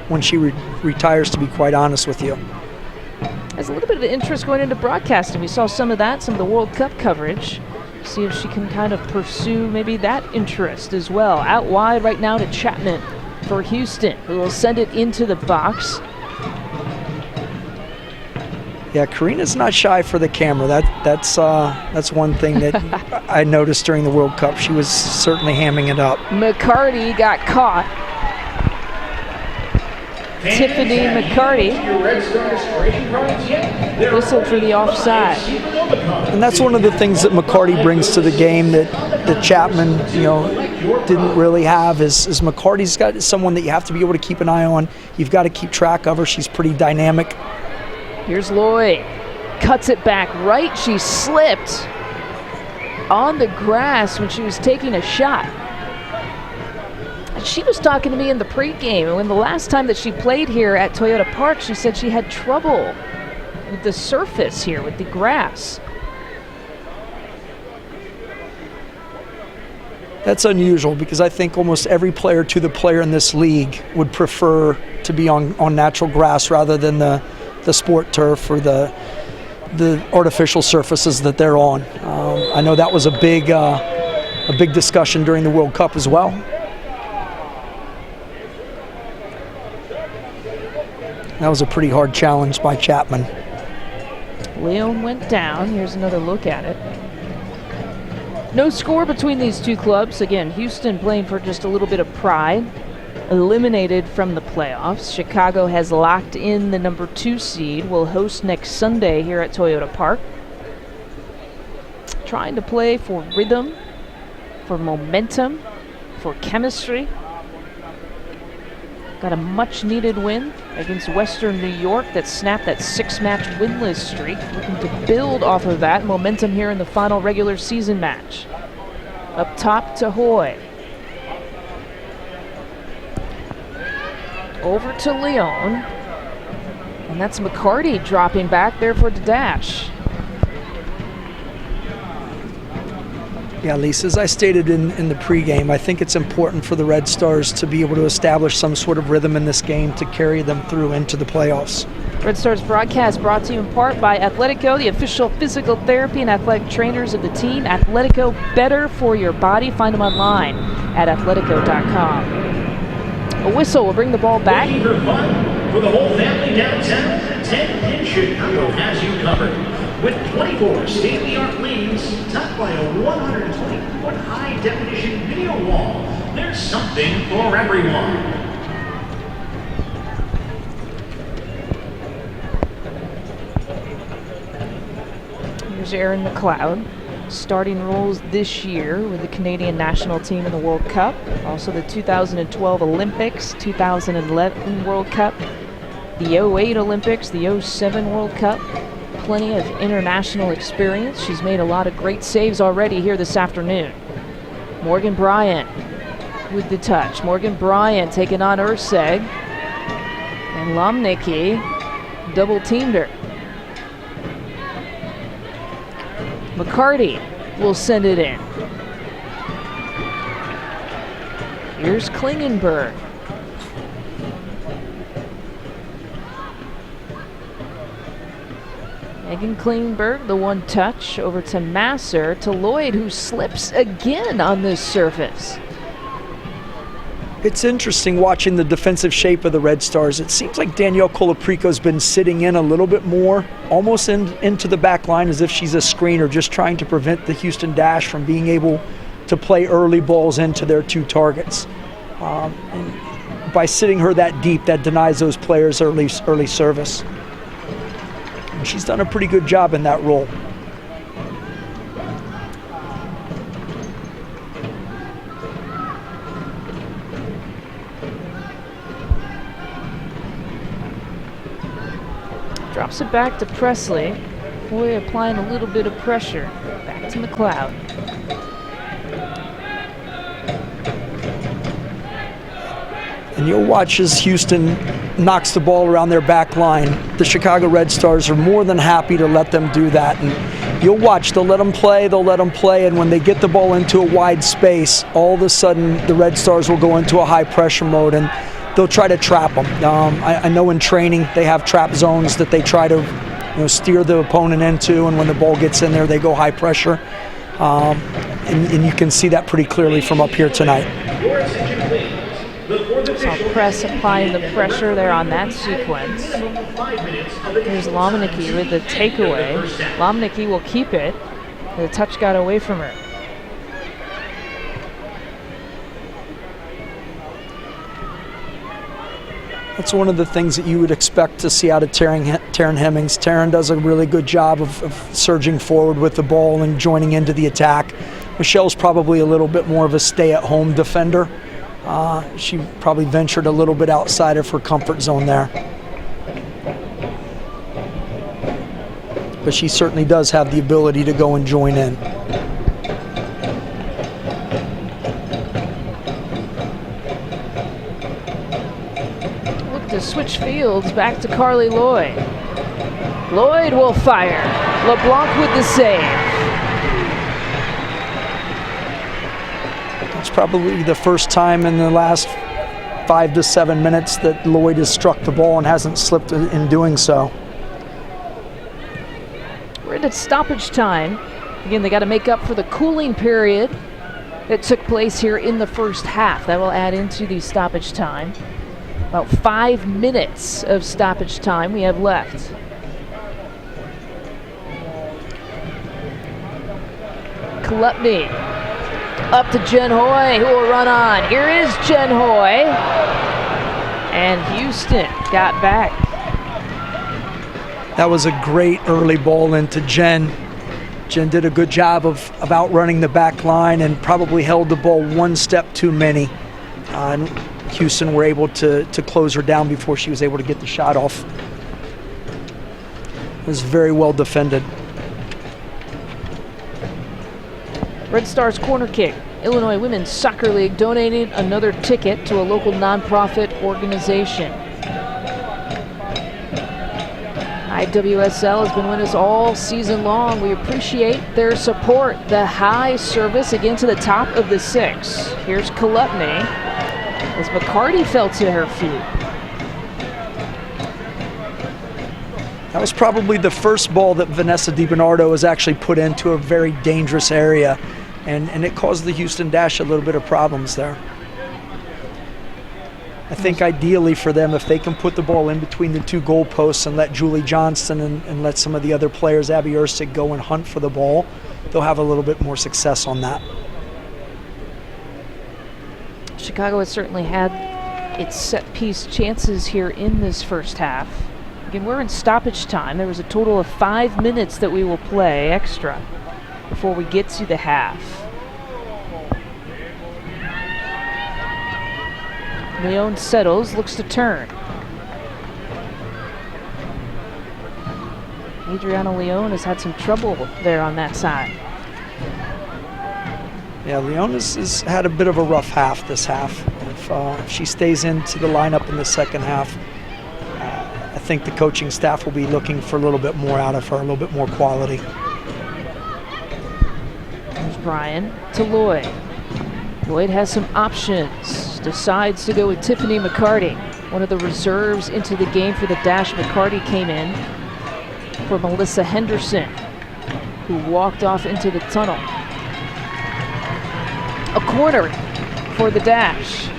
when she retires, to be quite honest with you. There's a little bit of interest going into broadcasting. We saw some of that, some of the World Cup coverage. See if she can kind of pursue maybe that interest as well. Out wide right now to Chapman for Houston, who will send it into the box. Yeah, Karina's not shy for the camera. That's one thing that I noticed during the World Cup. She was certainly hamming it up. McCarty got caught. Tiffany McCarty whistled for the offside. And that's one of the things that McCarty brings to the game that Chapman, didn't really have. Is McCarty's got someone that you have to be able to keep an eye on. You've got to keep track of her. She's pretty dynamic. Here's Lloyd. Cuts it back right. She slipped on the grass when she was taking a shot. She was talking to me in the pregame, and when the last time that she played here at Toyota Park, she said she had trouble with the surface here, with the grass. That's unusual because I think almost every player to the player in this league would prefer to be on natural grass rather than the sport turf or the artificial surfaces that they're on. I know that was a big discussion during the World Cup as well. That was a pretty hard challenge by Chapman. Leon went down. Here's another look at it. No score between these two clubs. Again, Houston playing for just a little bit of pride. Eliminated from the playoffs. Chicago has locked in the number 2 seed. Will host next Sunday here at Toyota Park. Trying to play for rhythm, for momentum, for chemistry. Got a much-needed win against Western New York that snapped that 6-match winless streak. Looking to build off of that momentum here in the final regular season match. Up top to Hoy. Over to Leon. And that's McCarty dropping back there for the dash. Yeah, Lisa, as I stated in the pregame, I think it's important for the Red Stars to be able to establish some sort of rhythm in this game to carry them through into the playoffs. Red Stars broadcast brought to you in part by Athletico, the official physical therapy and athletic trainers of the team. Athletico, better for your body. Find them online at athletico.com. A whistle will bring the ball back. Looking for fun for the whole family downtown? 10 in Chicago has you covered. With 24 state-of-the-art lanes topped by a 120-foot high-definition video wall, there's something for everyone. Here's Aaron McLeod, starting roles this year with the Canadian national team in the World Cup, also the 2012 Olympics, 2011 World Cup, the 08 Olympics, the 07 World Cup. Plenty of international experience. She's made a lot of great saves already here this afternoon. Morgan Bryant with the touch. Morgan Bryant taking on Urseg. And Lomnicki double teamed her. McCarty will send it in. Here's Klingenberg. Megan Klingberg, the one touch, over to Masser, to Lloyd, who slips again on this surface. It's interesting watching the defensive shape of the Red Stars. It seems like Danielle Colaprico's been sitting in a little bit more, almost into the back line as if she's a screener, just trying to prevent the Houston Dash from being able to play early balls into their two targets. And by sitting her that deep, that denies those players early service. And she's done a pretty good job in that role. Drops it back to Presley. Boy, applying a little bit of pressure. Back to McLeod. And you'll watch as Houston knocks the ball around their back line. The Chicago Red Stars are more than happy to let them do that. And you'll watch, they'll let them play, and when they get the ball into a wide space, all of a sudden the Red Stars will go into a high pressure mode and they'll try to trap them. I know in training they have trap zones that they try to steer the opponent into, and when the ball gets in there, they go high pressure. And you can see that pretty clearly from up here tonight. Saw Press applying the pressure there on that sequence. Here's Lomnicki with the takeaway. Lomnicki will keep it. The touch got away from her. That's one of the things that you would expect to see out of Taryn Hemmings. Taryn does a really good job of surging forward with the ball and joining into the attack. Michelle's probably a little bit more of a stay-at-home defender. She probably ventured a little bit outside of her comfort zone there. But she certainly does have the ability to go and join in. To switch fields back to Carly Lloyd. Lloyd will fire. LeBlanc with the save. It's probably the first time in the last 5 to 7 minutes that Lloyd has struck the ball and hasn't slipped in doing so. We're into stoppage time. Again, they got to make up for the cooling period that took place here in the first half. That will add into the stoppage time. About 5 minutes of stoppage time we have left. Klupny up to Jen Hoy, who will run on. Here is Jen Hoy. And Houston got back. That was a great early ball into Jen. Jen did a good job of outrunning the back line and probably held the ball one step too many. And Houston were able to close her down before she was able to get the shot off. It was very well defended. Red Stars corner kick. Illinois Women's Soccer League donated another ticket to a local nonprofit organization. IWSL has been with us all season long. We appreciate their support. The high service again to the top of the 6. Here's Klupny as McCarty fell to her feet. That was probably the first ball that Vanessa DiBernardo has actually put into a very dangerous area, and it caused the Houston Dash a little bit of problems there. I think ideally for them, if they can put the ball in between the 2 goalposts and let Julie Johnston and let some of the other players, Abby Erstig, go and hunt for the ball, they'll have a little bit more success on that. Chicago has certainly had its set-piece chances here in this first half. Again, we're in stoppage time. There was a total of 5 minutes that we will play extra before we get to the half. Leone settles, looks to turn. Adriana Leone has had some trouble there on that side. Yeah, Leone has had a bit of a rough half this half. If she stays into the lineup in the second half, I think the coaching staff will be looking for a little bit more out of her, a little bit more quality. Bryan to Lloyd. Lloyd has some options. Decides to go with Tiffany McCarty. One of the reserves into the game for the Dash. McCarty came in for Melissa Henderson, who walked off into the tunnel. A corner for the Dash.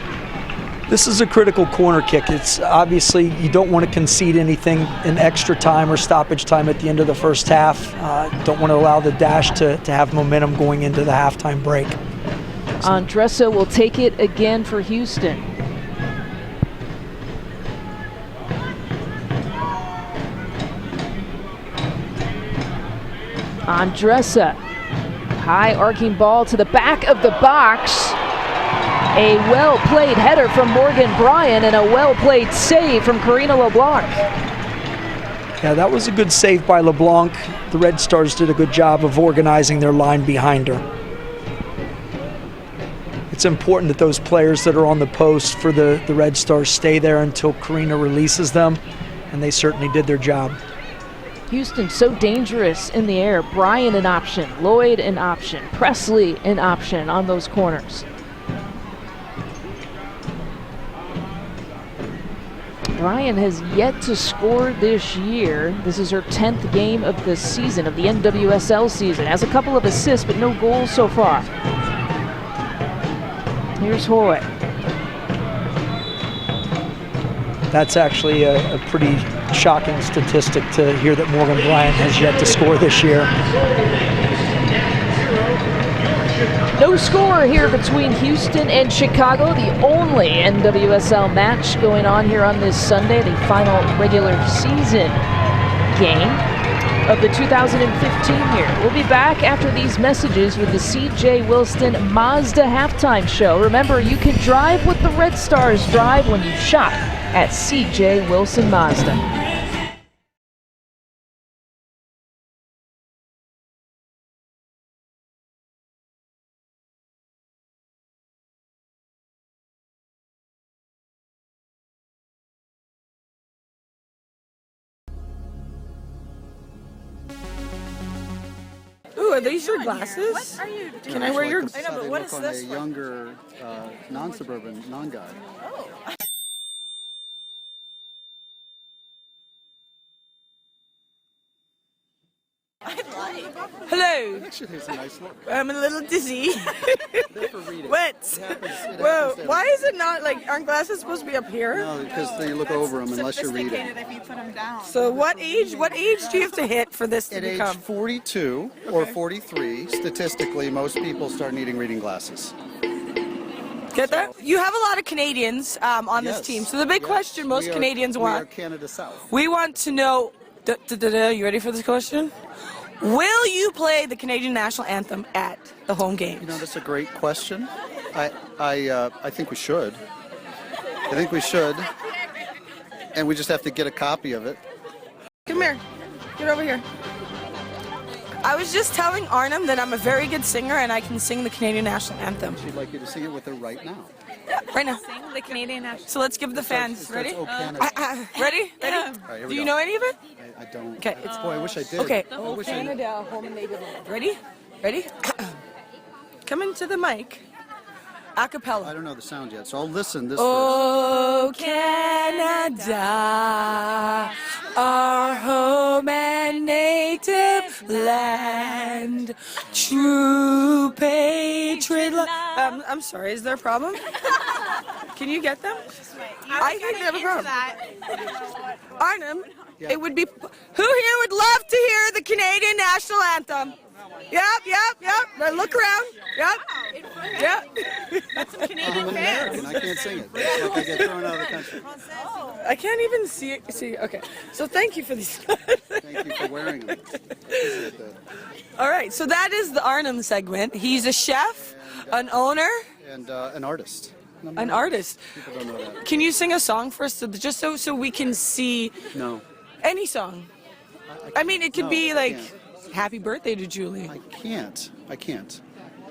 This is a critical corner kick. It's obviously you don't want to concede anything in extra time or stoppage time at the end of the first half. Don't want to allow the Dash to have momentum going into the halftime break. Andressa will take it again for Houston. Andressa, high arcing ball to the back of the box. A well-played header from Morgan Bryan and a well-played save from Karina LeBlanc. Yeah, that was a good save by LeBlanc. The Red Stars did a good job of organizing their line behind her. It's important that those players that are on the post for the Red Stars stay there until Karina releases them, and they certainly did their job. Houston so dangerous in the air. Bryan an option, Lloyd an option, Presley an option on those corners. Bryan has yet to score this year. This is her 10th game of the season, of the NWSL season. Has a couple of assists, but no goals so far. Here's Hoy. That's actually a pretty shocking statistic to hear that Morgan Bryan has yet to score this year. No score here between Houston and Chicago, the only NWSL match going on here on this Sunday, the final regular season game of the 2015 year. We'll be back after these messages with the C.J. Wilson Mazda halftime show. Remember, you can drive what the Red Stars drive when you shop at C.J. Wilson Mazda. Ooh, are these your glasses? What are you doing? Can I wear your? I know, but what is this a one? younger, non-suburban, non-guy. Oh. Hello. Actually, it's a nice look. I'm a little dizzy. They're for reading. What? It happens Whoa, to why is it not like, aren't glasses supposed to be up here? No, because you look over them unless you're reading. If you put them down. So what age do you have to hit for this to At age become? 42 or 43, statistically, most people start needing reading glasses. Get that? You have a lot of Canadians on this Yes. team. So the big question most Canadians We are want, Canada South. we want to know, you ready for this question? Will you play the Canadian national anthem at the home games? You know, that's a great question. I think we should. I think we should. And we just have to get a copy of it. Come here. Get over here. I was just telling Arnhem that I'm a very good singer and I can sing the Canadian national anthem. She'd like you to sing it with her right now. Yeah, right now. Sing the Canadian national. So let's give the fans. It Ready? starts, "Oh, Canada." Ready? Ready? All right, here we Do you go. know any of it? I don't. Okay. Boy, I wish I did. Okay. I Oh, wish I did. Canada, home and native land. Ready? Ready? Come into the mic. I Acapella. don't know the sound yet, so I'll listen this Oh, Canada, our home and native land, true patriot. I'm sorry, is there a problem? Can you get them? I think they have a problem. Arnhem, it would be. Who here would love to hear the Canadian national anthem? Yep. Look around. Yep. That's some first. Canadian I'm an American. I can't sing it. So I get thrown out of the country. I can't even see. Okay. So thank you for these. Thank you for wearing them. Appreciate that. All right. So that is the Arnhem segment. He's a chef, an owner, And an artist. an artist. People don't know that. Can you sing a song for us, just so we can see No. any song? I mean, it could No, be I like can't. "Happy Birthday to Julie." I can't.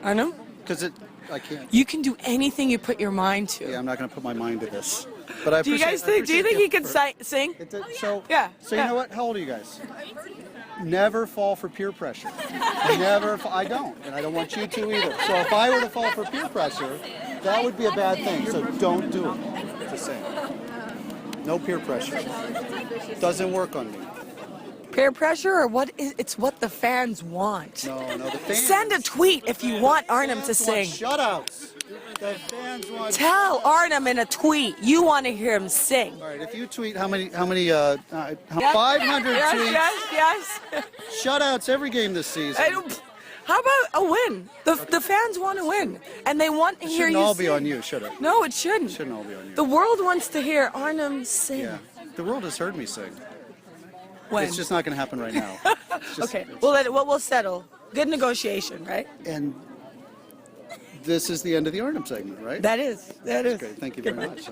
Arnhem, Because I can't. you can do anything you put your mind to. Yeah, I'm not going to put my mind to this. But I Do you appreciate- guys I think? Do you appreciate think he the could effort. sing? So Yeah, So yeah. you know what? How old are you guys? never fall for peer pressure. I don't, and I don't want you to either. So if I were to fall for peer pressure, that would be a bad thing. So don't do it. Just saying. No peer pressure. Doesn't work on me. Peer pressure or what? It's what the fans want. No, the fans. Send a tweet if you want Arnhem to sing. Shutouts. The fans want. Tell Arnhem in a tweet you want to hear him sing. All right, if you tweet how many 500 tweets. Yes. Shutouts every game this season. How about a win? The fans want to win, and they want to hear you sing. Shouldn't all be on you, should it? No, it shouldn't. Shouldn't all be on you. The world wants to hear Arnhem sing. Yeah, the world has heard me sing. When? It's just not going to happen right now. Okay, we'll settle. Good negotiation, right? And this is the end of the Arnhem segment, right? That is. Great. Thank you very much.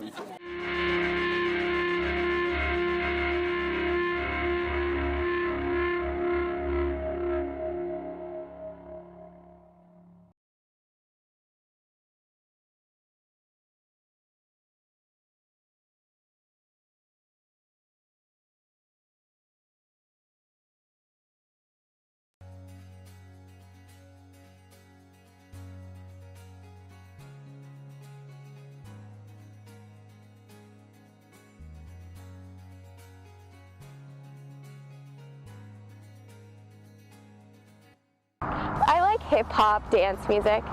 I like hip-hop dance music.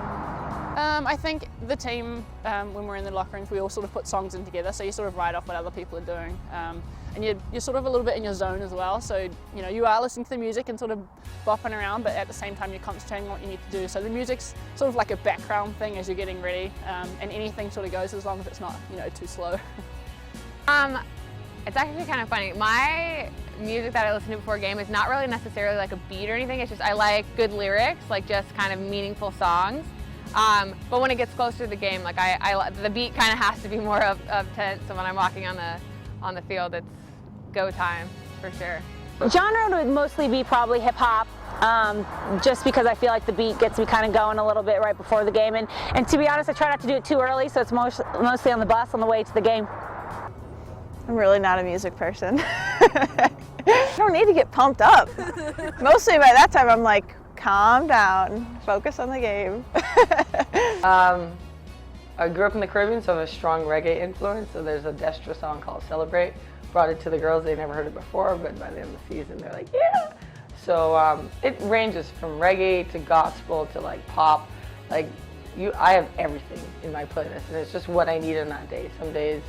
I think the team, when we're in the locker rooms, we all sort of put songs in together, so you sort of write off what other people are doing. And you're sort of a little bit in your zone as well, so you are listening to the music and sort of bopping around, but at the same time you're concentrating on what you need to do. So the music's sort of like a background thing as you're getting ready, and anything sort of goes as long as it's not too slow. It's actually kind of funny. My music that I listen to before a game is not really necessarily like a beat or anything. It's just I like good lyrics, like just kind of meaningful songs. But when it gets closer to the game, like the beat kind of has to be more of tense. So when I'm walking on the field, it's go time for sure. Genre would mostly be probably hip hop, just because I feel like the beat gets me kind of going a little bit right before the game. And to be honest, I try not to do it too early, so it's mostly on the bus on the way to the game. I'm really not a music person. I don't need to get pumped up. Mostly by that time I'm like, calm down, focus on the game. I grew up in the Caribbean, so I have a strong reggae influence. So there's a Destra song called Celebrate. Brought it to the girls, they never heard it before, but by the end of the season they're like, yeah! So it ranges from reggae to gospel to like pop. Like I have everything in my playlist, and it's just what I need on that day. Some days,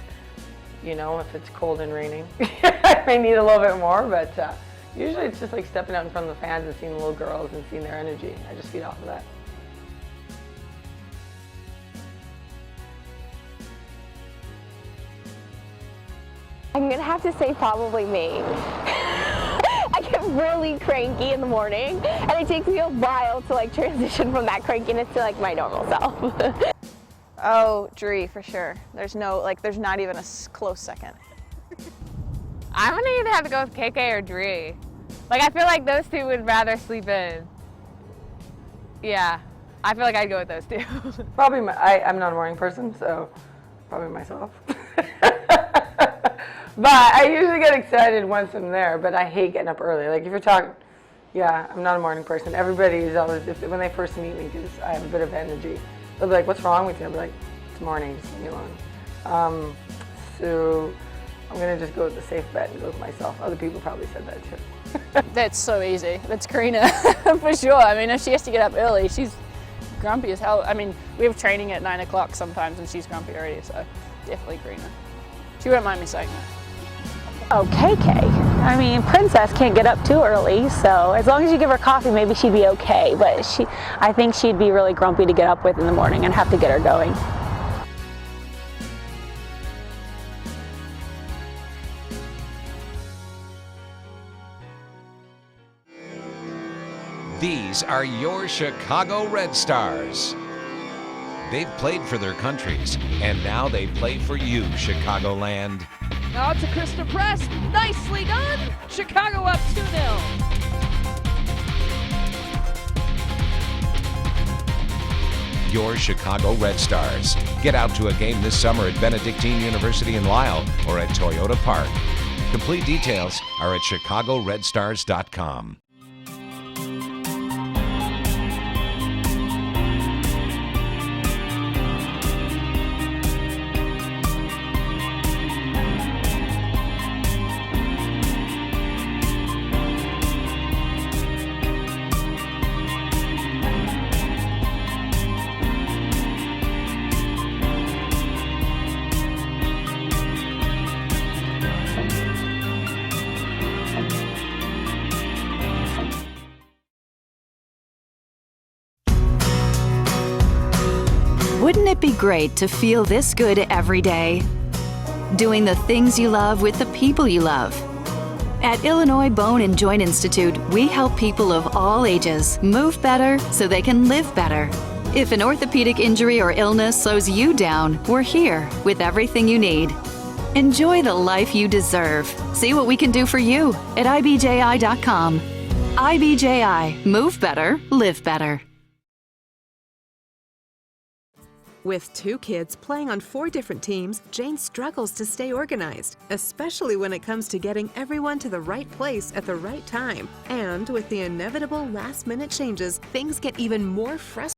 if it's cold and raining, I may need a little bit more, but usually it's just like stepping out in front of the fans and seeing the little girls and seeing their energy. I just feed off of that. I'm gonna have to say probably me. I get really cranky in the morning, and it takes me a while to like transition from that crankiness to like my normal self. Oh, Dree, for sure. There's not even a close second. I'm gonna either have to go with KK or Dree. Like, I feel like those two would rather sleep in. Yeah, I feel like I'd go with those two. Probably, I'm not a morning person, so probably myself. But I usually get excited once I'm there, but I hate getting up early. Like if you're talking, yeah, I'm not a morning person. Everybody is always, when they first meet me, because I have a bit of energy, they'll be like, what's wrong with you? I'll be like, it's morning, just leave me alone. So I'm gonna just go with the safe bet and go with myself. Other people probably said that too. That's so easy. That's Karina, for sure. I mean, if she has to get up early, she's grumpy as hell. I mean, we have training at 9 o'clock sometimes and she's grumpy already, so definitely Karina. She won't mind me saying that. Oh, KK. I mean, Princess can't get up too early, so as long as you give her coffee, maybe she'd be okay. But I think she'd be really grumpy to get up with in the morning and have to get her going. These are your Chicago Red Stars. They've played for their countries, and now they play for you, Chicagoland. Now to Krista Press. Nicely done. Chicago up 2-0. Your Chicago Red Stars. Get out to a game this summer at Benedictine University in Lisle or at Toyota Park. Complete details are at chicagoredstars.com. Wouldn't it be great to feel this good every day? Doing the things you love with the people you love. At Illinois Bone and Joint Institute, we help people of all ages move better so they can live better. If an orthopedic injury or illness slows you down, we're here with everything you need. Enjoy the life you deserve. See what we can do for you at ibji.com. IBJI. Move better, live better. With 2 kids playing on 4 different teams, Jane struggles to stay organized, especially when it comes to getting everyone to the right place at the right time. And with the inevitable last-minute changes, things get even more frustrating.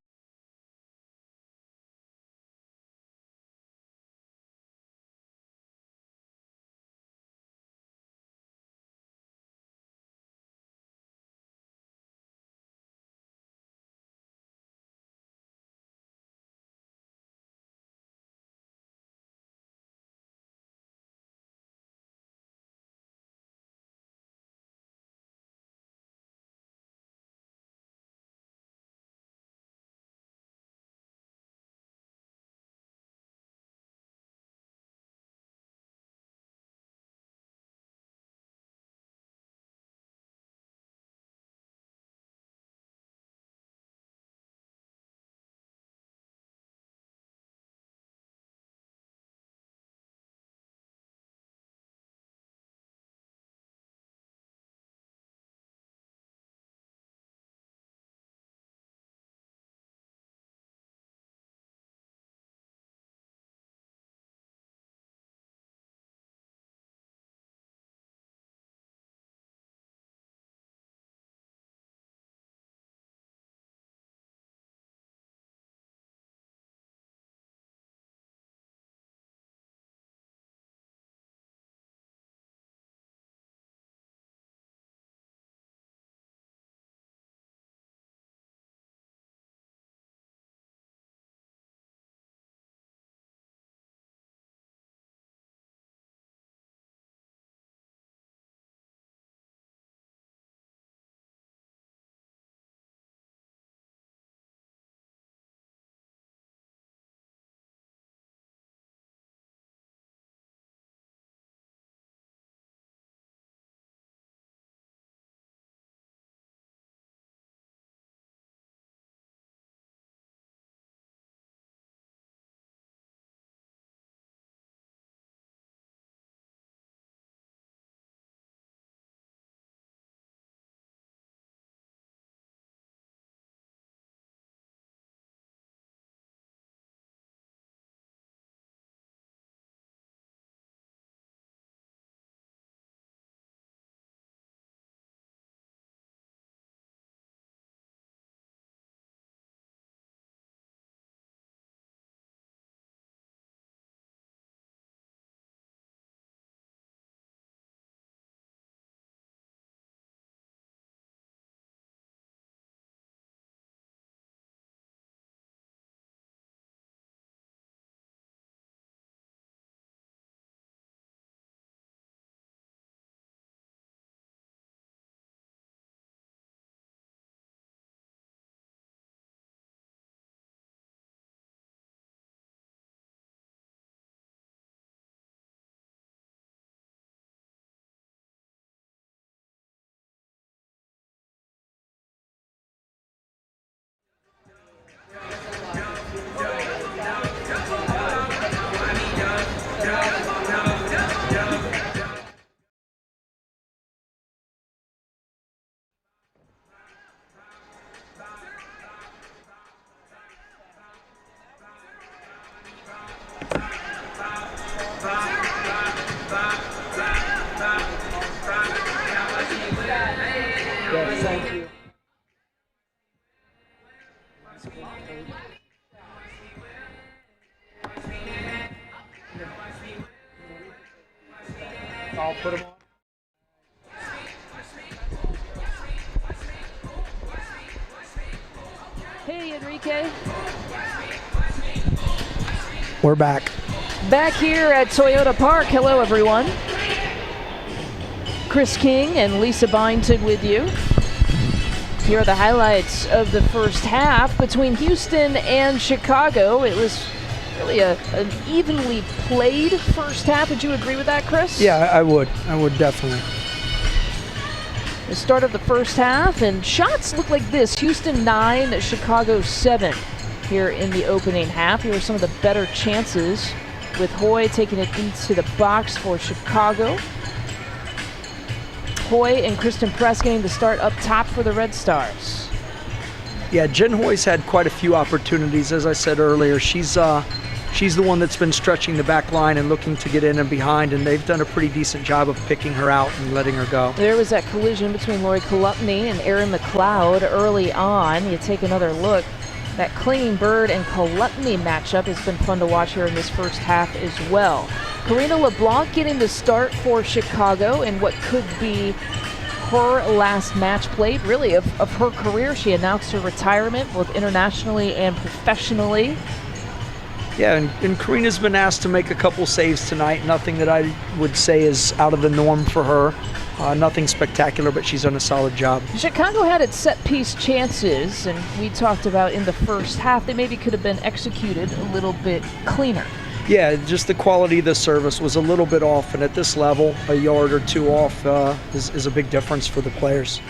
Yes, thank you. I'll put them on. Hey, Enrique. We're back. Back here at Toyota Park. Hello, everyone. Chris King and Lisa Byington with you. Here are the highlights of the first half between Houston and Chicago. It was Really an evenly played first half. Would you agree with that, Chris? Yeah, I would. I would definitely. The start of the first half, and shots look like this. Houston 9, Chicago 7 here in the opening half. Here are some of the better chances, with Hoy taking it into the box for Chicago. Hoy and Kristen Press getting the start up top for the Red Stars. Yeah, Jen Hoy's had quite a few opportunities, as I said earlier. She's the one that's been stretching the back line and looking to get in and behind, and they've done a pretty decent job of picking her out and letting her go. There was that collision between Lori Kolupny and Erin McLeod early on. You take another look. That Clinging Bird and Kolupny matchup has been fun to watch here in this first half as well. Karina LeBlanc getting the start for Chicago in what could be her last match played, really, of her career. She announced her retirement both internationally and professionally. Yeah, and Karina's been asked to make a couple saves tonight. Nothing that I would say is out of the norm for her. Nothing spectacular, but she's done a solid job. Chicago had its set-piece chances, and we talked about in the first half they maybe could have been executed a little bit cleaner. Yeah, just the quality of the service was a little bit off, and at this level, a yard or two off is a big difference for the players.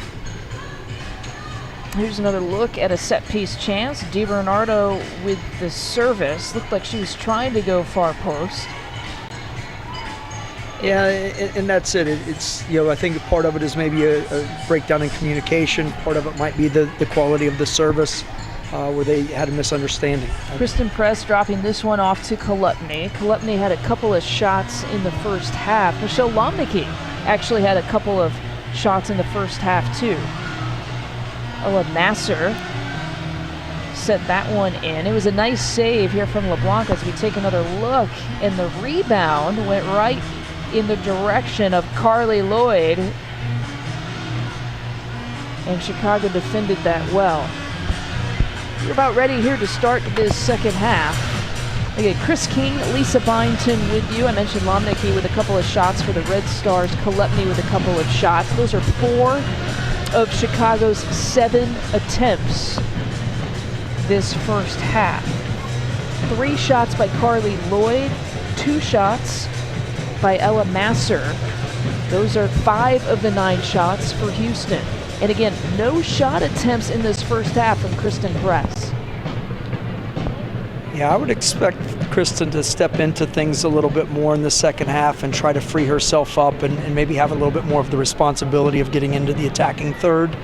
Here's another look at a set-piece chance. DiBernardo with the service. Looked like she was trying to go far post. Yeah, and that's it. It's, I think part of it is maybe a breakdown in communication. Part of it might be the quality of the service, where they had a misunderstanding. Kristen Press dropping this one off to Kolupny. Kolupny had a couple of shots in the first half. Michelle Lomnicki actually had a couple of shots in the first half too. Ella Nasser set that one in. It was a nice save here from LeBlanc as we take another look, and the rebound went right in the direction of Carly Lloyd, and Chicago defended that well. We're about ready here to start this second half. Okay, Chris King, Lisa Byington with you. I mentioned Lomnicki with a couple of shots for the Red Stars, Kolupny with a couple of shots. Those are 4 of Chicago's 7 attempts this first half. 3 shots by Carly Lloyd, 2 shots by Ella Masser. Those are 5 of the 9 shots for Houston. And again, no shot attempts in this first half from Kristen Press. Yeah, I would expect Kristen to step into things a little bit more in the second half and try to free herself up and maybe have a little bit more of the responsibility of getting into the attacking third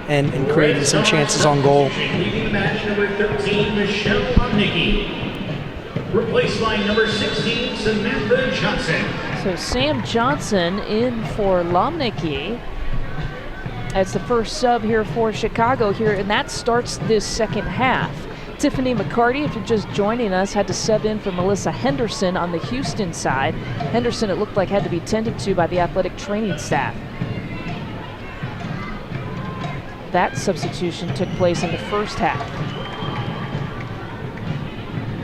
and creating some chances on goal. Leading the match, number 13, Michelle Lomnicki. Replaced by number 16, Samantha Johnson. So Sam Johnson in for Lomnicki. That's the first sub here for Chicago here, and that starts this second half. Tiffany McCarty, if you're just joining us, had to sub in for Melissa Henderson on the Houston side. Henderson, it looked like, had to be tended to by the athletic training staff. That substitution took place in the first half.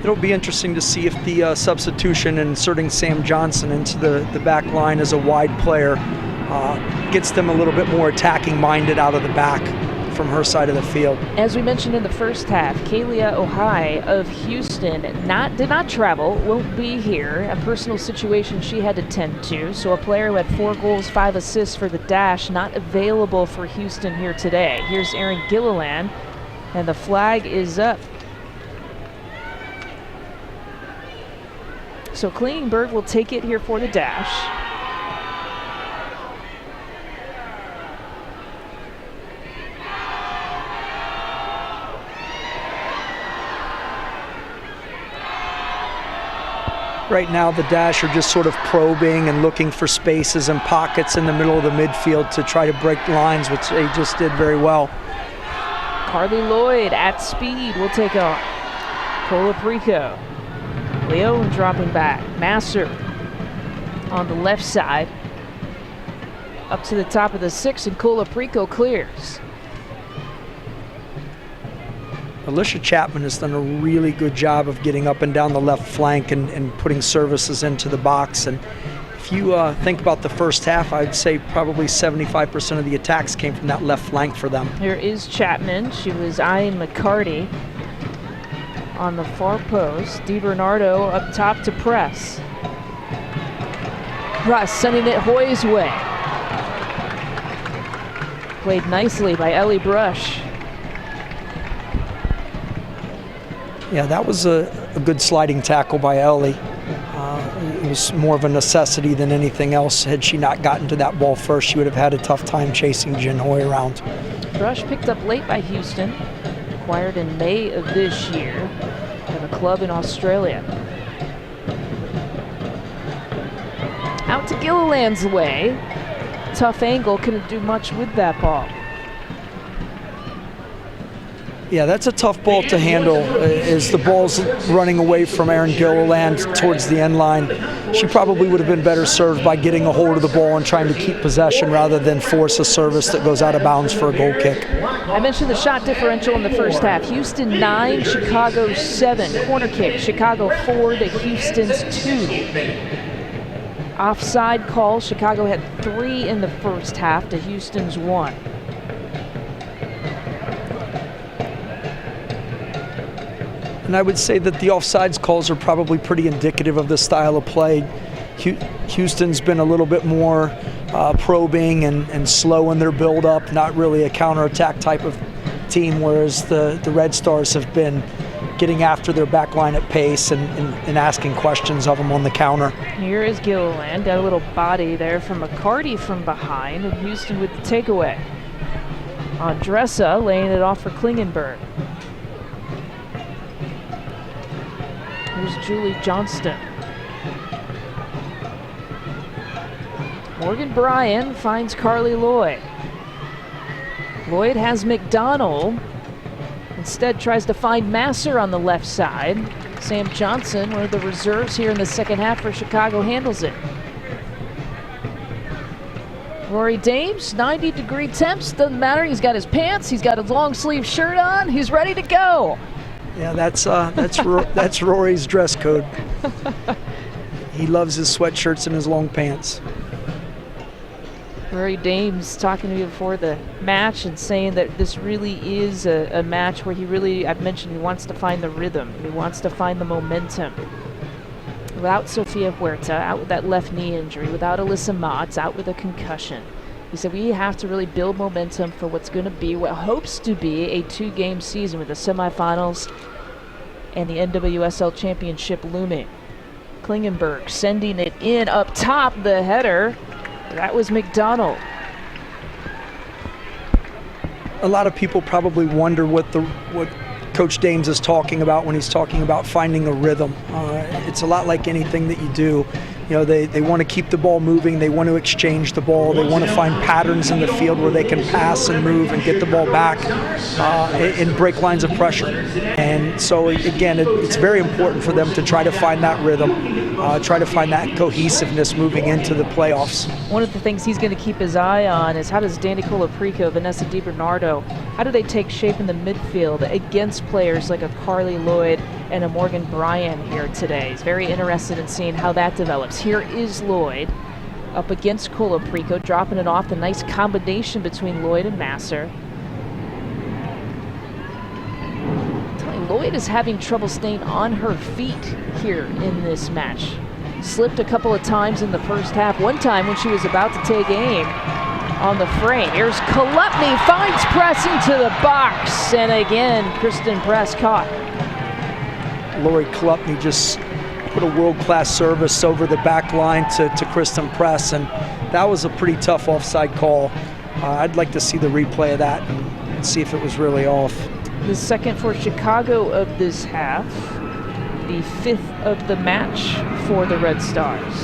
It'll be interesting to see if the substitution inserting Sam Johnson into the back line as a wide player gets them a little bit more attacking minded out of the back from her side of the field. As we mentioned in the first half, Kalia Ohai of Houston did not travel, won't be here. A personal situation she had to tend to. So a player who had 4 goals, 5 assists for the Dash, not available for Houston here today. Here's Erin Gilliland, and the flag is up. So Klingberg will take it here for the Dash. Right now, the Dash are just sort of probing and looking for spaces and pockets in the middle of the midfield to try to break lines, which they just did very well. Carly Lloyd at speed will take on Colaprico. Leone dropping back. Masser on the left side. Up to the top of the 6, and Colaprico clears. Alicia Chapman has done a really good job of getting up and down the left flank and putting services into the box. And if you think about the first half, I'd say probably 75% of the attacks came from that left flank for them. Here is Chapman. She was eyeing McCarty on the far post. DiBernardo up top to Press. Press sending it Hoy's way. Played nicely by Ellie Brush. Yeah, that was a good sliding tackle by Ellie. It was more of a necessity than anything else. Had she not gotten to that ball first, she would have had a tough time chasing Jen Hoy around. Brush picked up late by Houston, acquired in May of this year from a club in Australia. Out to Gilliland's way. Tough angle, couldn't do much with that ball. Yeah, that's a tough ball to handle as the ball's running away from Erin Gilliland towards the end line. She probably would have been better served by getting a hold of the ball and trying to keep possession rather than force a service that goes out of bounds for a goal kick. I mentioned the shot differential in the first half. Houston 9, Chicago 7. Corner kick, Chicago 4 to Houston's 2. Offside call, Chicago had 3 in the first half to Houston's 1. And I would say that the offsides calls are probably pretty indicative of the style of play. Houston's been a little bit more probing and slow in their build-up, not really a counterattack type of team, whereas the Red Stars have been getting after their back line at pace and asking questions of them on the counter. Here is Gilliland, got a little body there from McCarty from behind, and Houston with the takeaway. Andressa laying it off for Klingenberg. Here's Julie Johnston. Morgan Bryan finds Carly Lloyd. Lloyd has McDonald. Instead tries to find Masser on the left side. Sam Johnson, one of the reserves here in the second half for Chicago, handles it. Rory Dames, 90-degree temps, doesn't matter. He's got his pants, he's got his long sleeve shirt on, he's ready to go. Yeah, that's Rory's dress code. He loves his sweatshirts and his long pants. Rory Dames talking to me before the match and saying that this really is a match where I've mentioned he wants to find the rhythm. He wants to find the momentum. Without Sofia Huerta, out with that left knee injury, without Alyssa Motts, out with a concussion. He said we have to really build momentum for what's going to be, what hopes to be a 2-game season with the semifinals and the NWSL Championship looming. Klingenberg sending it in up top, the header. That was McDonald. A lot of people probably wonder what Coach Dames is talking about when he's talking about finding a rhythm. It's a lot like anything that you do. You know, they want to keep the ball moving, they want to exchange the ball, they want to find patterns in the field where they can pass and move and get the ball back and break lines of pressure. And so, again, it's very important for them to try to find that rhythm, try to find that cohesiveness moving into the playoffs. One of the things he's going to keep his eye on is how does Dani Colaprico, Vanessa DiBernardo, how do they take shape in the midfield against players like a Carly Lloyd and a Morgan Bryan here today. He's very interested in seeing how that develops. Here is Lloyd up against Colaprico, dropping it off. The nice combination between Lloyd and Masser. Lloyd is having trouble staying on her feet here in this match. Slipped a couple of times in the first half. One time when she was about to take aim on the frame. Here's Kolupny, finds Press into the box. And again, Kristen Press caught. Lori Kolupny just put a world-class service over the back line to Kristen Press, and that was a pretty tough offside call. I'd like to see the replay of that and see if it was really off. The second for Chicago of this half, the 5th of the match for the Red Stars.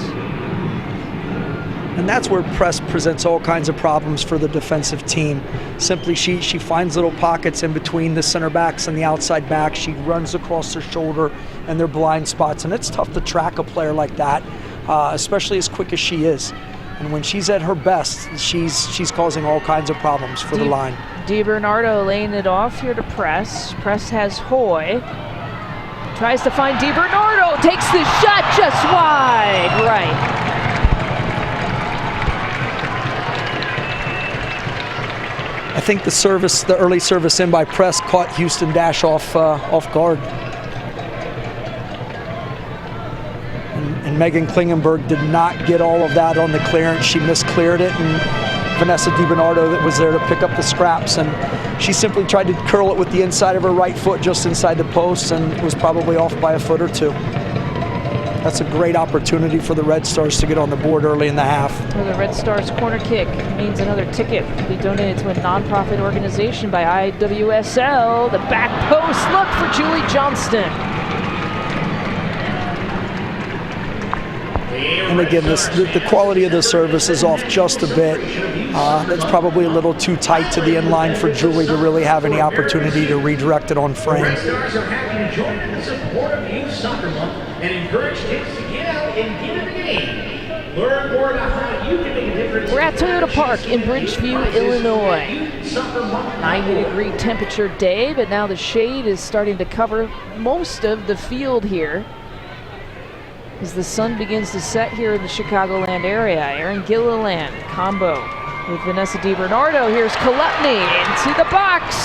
And that's where Press presents all kinds of problems for the defensive team. Simply, she finds little pockets in between the center backs and the outside backs. She runs across their shoulder and their blind spots, and it's tough to track a player like that, especially as quick as she is. And when she's at her best, she's causing all kinds of problems for the line. DiBernardo laying it off here to Press. Press has Hoy. Tries to find DiBernardo, takes the shot just wide right. I think the early service in by Press caught Houston Dash off guard. and Megan Klingenberg did not get all of that on the clearance. She miscleared it, and Vanessa DiBernardo that was there to pick up the scraps, and she simply tried to curl it with the inside of her right foot just inside the post and was probably off by a foot or two. That's a great opportunity for the Red Stars to get on the board early in the half. Well, the Red Stars corner kick means another ticket to be donated to a nonprofit organization by IWSL. The back post look for Julie Johnston. And again, the quality of the service is off just a bit. That's probably a little too tight to the inline for Julie to really have any opportunity to redirect it on frame. Red Stars are happy to join in the support of Youth Soccer Month and encourage kids to get out and get in the game. Learn more about how you can make a difference. We're at Toyota Park in Bridgeview, Illinois. 90-degree temperature day, but now the shade is starting to cover most of the field here as the sun begins to set here in the Chicagoland area. Erin Gilliland combo with Vanessa DiBernardo. Here's Kolupny into the box.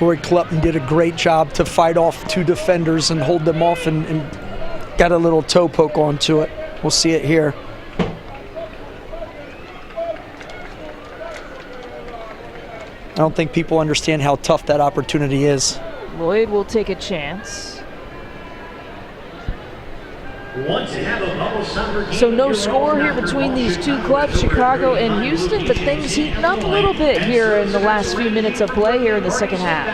Lori Kolupny did a great job to fight off two defenders and hold them off and got a little toe poke onto it. We'll see it here. I don't think people understand how tough that opportunity is. Lloyd will take a chance. So no score here between these two clubs, Chicago and Houston, but things heating up a little bit here in the last few minutes of play here in the second half.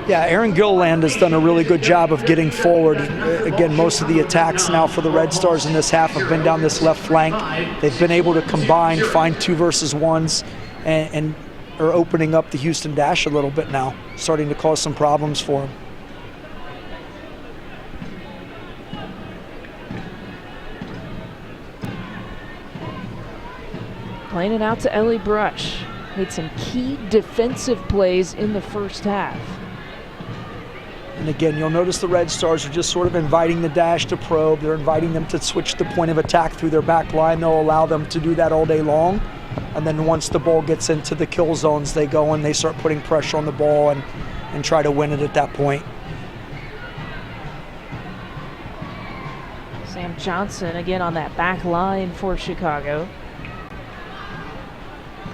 Yeah, Erin Gilliland has done a really good job of getting forward. Again, most of the attacks now for the Red Stars in this half have been down this left flank. They've been able to combine, find 2 versus 1s, and are opening up the Houston dash a little bit now, starting to cause some problems for them. Playing it out to Ellie Brush. Made some key defensive plays in the first half. And again, you'll notice the Red Stars are just sort of inviting the dash to probe. They're inviting them to switch the point of attack through their back line. They'll allow them to do that all day long. And then once the ball gets into the kill zones, they go and they start putting pressure on the ball and try to win it at that point. Sam Johnson again on that back line for Chicago.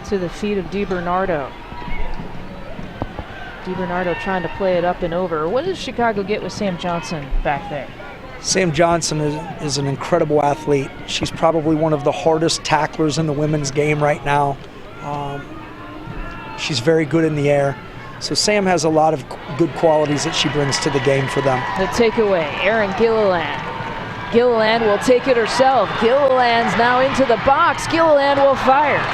To the feet of DiBernardo. DiBernardo trying to play it up and over. What does Chicago get with Sam Johnson back there? Sam Johnson is an incredible athlete. She's probably one of the hardest tacklers in the women's game right now. She's very good in the air. So Sam has a lot of good qualities that she brings to the game for them. The takeaway, Erin Gilliland. Gilliland will take it herself. Gilliland's now into the box. Gilliland will fire.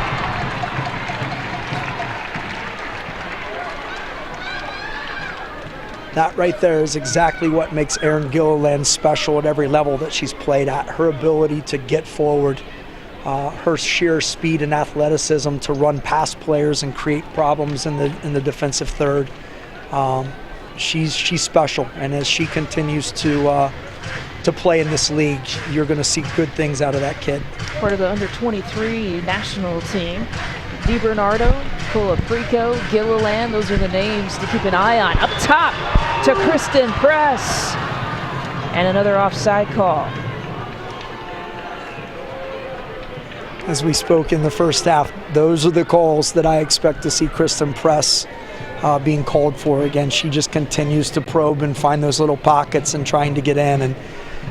That right there is exactly what makes Erin Gilliland special at every level that she's played at. Her ability to get forward, her sheer speed and athleticism to run past players and create problems in the defensive third. She's special, and as she continues to play in this league, you're going to see good things out of that kid. Part of the under-23 national team. DiBernardo, Colaprico, Gilliland, those are the names to keep an eye on. Up top to Kristen Press. And another offside call. As we spoke in the first half, those are the calls that I expect to see Kristen Press being called for. Again, she just continues to probe and find those little pockets and trying to get in. And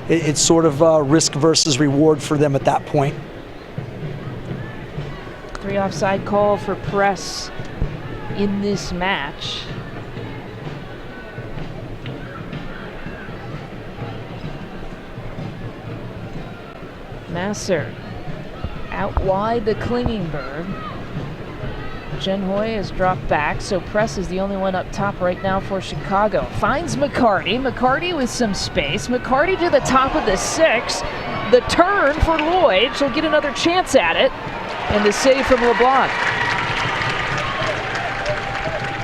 it's sort of risk versus reward for them at that point. 3 offside call for Press in this match. Masser out wide to Klingenberg. Jen Hoy has dropped back, so Press is the only one up top right now for Chicago. Finds McCarty. McCarty with some space. McCarty to the top of the 6. The turn for Lloyd. She'll get another chance at it. And the save from LeBlanc.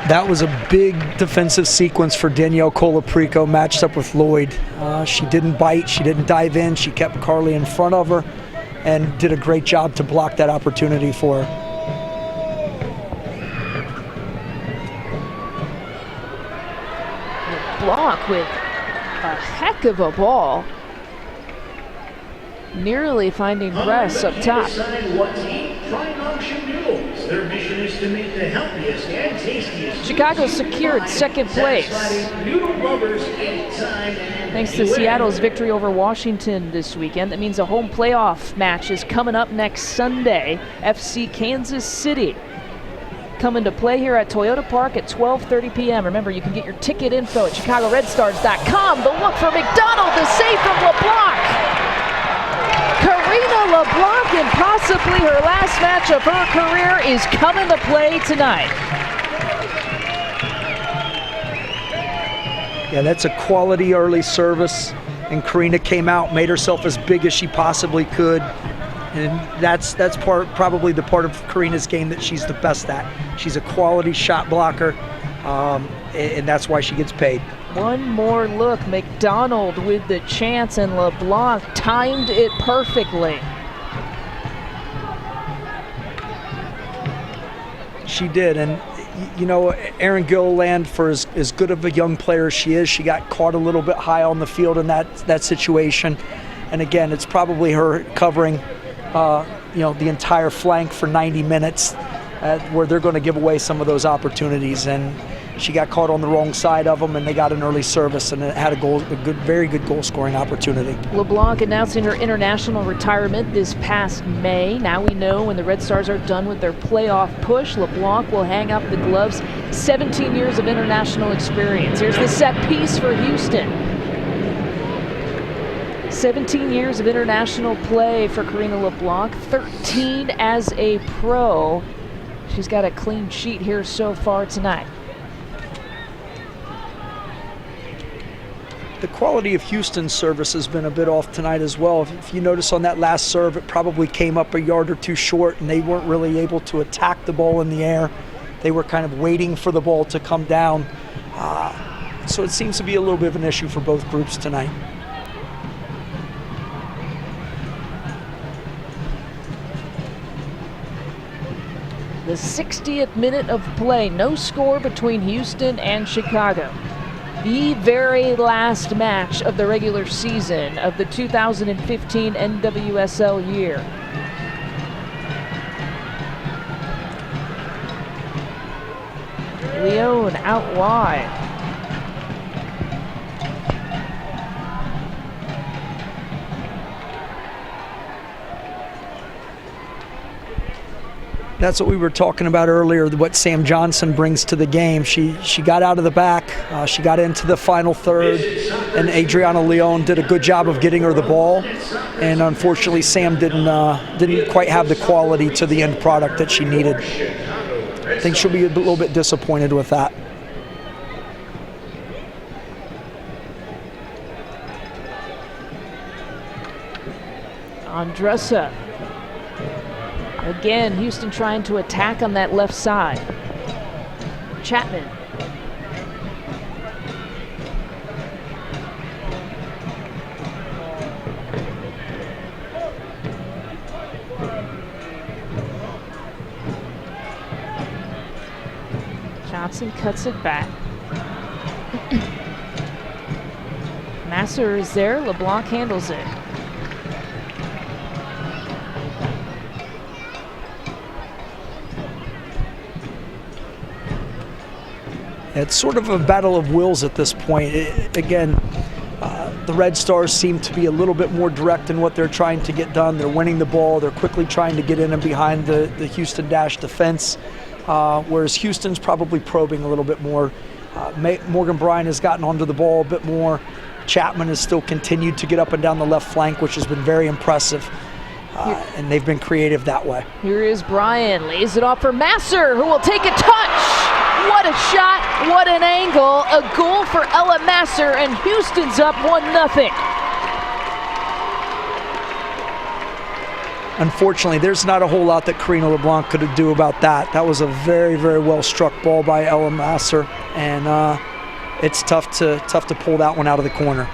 That was a big defensive sequence for Danielle Colaprico matched up with Lloyd. She didn't bite, she didn't dive in, she kept Carly in front of her and did a great job to block that opportunity for her. LeBlanc with a heck of a ball. Nearly finding rest up top. Their mission is to make the healthiest and tastiest. Chicago secured second place. Thanks to Seattle's victory over Washington this weekend. That means a home playoff match is coming up next Sunday. FC Kansas City coming to play here at Toyota Park at 12:30 p.m. Remember, you can get your ticket info at ChicagoRedStars.com. The look for McDonald, the save from LeBlanc. Karina LeBlanc, in possibly her last match of her career, is coming to play tonight. Yeah, that's a quality early service, and Karina came out, made herself as big as she possibly could, and that's probably the part of Karina's game that she's the best at. She's a quality shot blocker, and that's why she gets paid. One more look, McDonald with the chance, and LeBlanc timed it perfectly. She did, and you know, Erin Gilliland, for as good of a young player as she is, she got caught a little bit high on the field in that situation. And again, it's probably her covering, the entire flank for 90 minutes, where they're going to give away some of those opportunities. And she got caught on the wrong side of them, and they got an early service, and it had very good goal-scoring opportunity. LeBlanc announcing her international retirement this past May. Now we know when the Red Stars are done with their playoff push, LeBlanc will hang up the gloves. 17 years of international experience. Here's the set piece for Houston. 17 years of international play for Karina LeBlanc, 13 as a pro. She's got a clean sheet here so far tonight. The quality of Houston's service has been a bit off tonight as well. If you notice on that last serve, it probably came up a yard or two short, and they weren't really able to attack the ball in the air. They were kind of waiting for the ball to come down. So it seems to be a little bit of an issue for both groups tonight. The 60th minute of play. No score between Houston and Chicago. The very last match of the regular season of the 2015 NWSL year. Leone out wide. That's what we were talking about earlier, what Sam Johnson brings to the game. She got out of the back, she got into the final third, and Adriana Leone did a good job of getting her the ball. And unfortunately, Sam didn't quite have the quality to the end product that she needed. I think she'll be a little bit disappointed with that. Andressa. Again, Houston trying to attack on that left side. Chapman. Johnson cuts it back. Masser is there. LeBlanc handles it. It's sort of a battle of wills at this point. The Red Stars seem to be a little bit more direct in what they're trying to get done. They're winning the ball. They're quickly trying to get in and behind the Houston Dash defense, whereas Houston's probably probing a little bit more. Morgan Bryan has gotten onto the ball a bit more. Chapman has still continued to get up and down the left flank, which has been very impressive. And they've been creative that way. Here is Bryan, lays it off for Masser, who will take a touch. What a shot, what an angle. A goal for Ella Masser, and Houston's up 1-0. Unfortunately, there's not a whole lot that Karina LeBlanc could do about that. That was a very, very well struck ball by Ella Masser, and it's tough to pull that one out of the corner.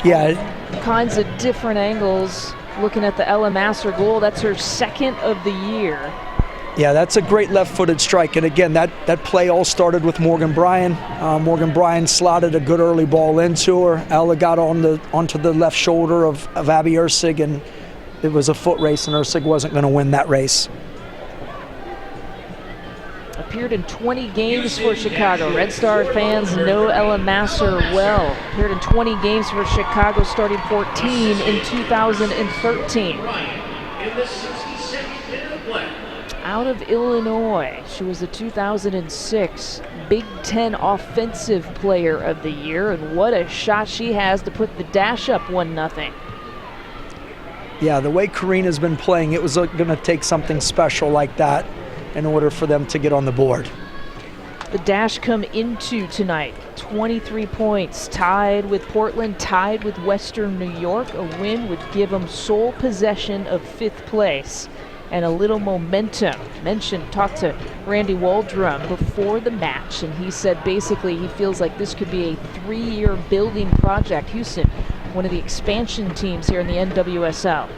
Yeah, kinds of different angles. Looking at the Ella Masser goal, that's her second of the year. Yeah, that's a great left-footed strike. And again, that play all started with Morgan Bryan. Morgan Bryan slotted a good early ball into her. Ella got onto the left shoulder of Abby Ursig, and it was a foot race, and Ursig wasn't going to win that race. Appeared in 20 games for Chicago. Red Star fans know Ella Masser well. Appeared in 20 games for Chicago, starting 14 in 2013. Out of Illinois, she was the 2006 Big Ten Offensive Player of the Year, and what a shot she has to put the Dash up 1-0. Yeah, the way Karina's been playing, it was going to take something special like that in order for them to get on the board. The Dash come into tonight 23 points, tied with Portland, tied with Western New York. A win would give them sole possession of 5th place and a little momentum. Talked to Randy Waldrum before the match, and he said basically he feels like this could be a 3-year building project. Houston, one of the expansion teams here in the NWSL.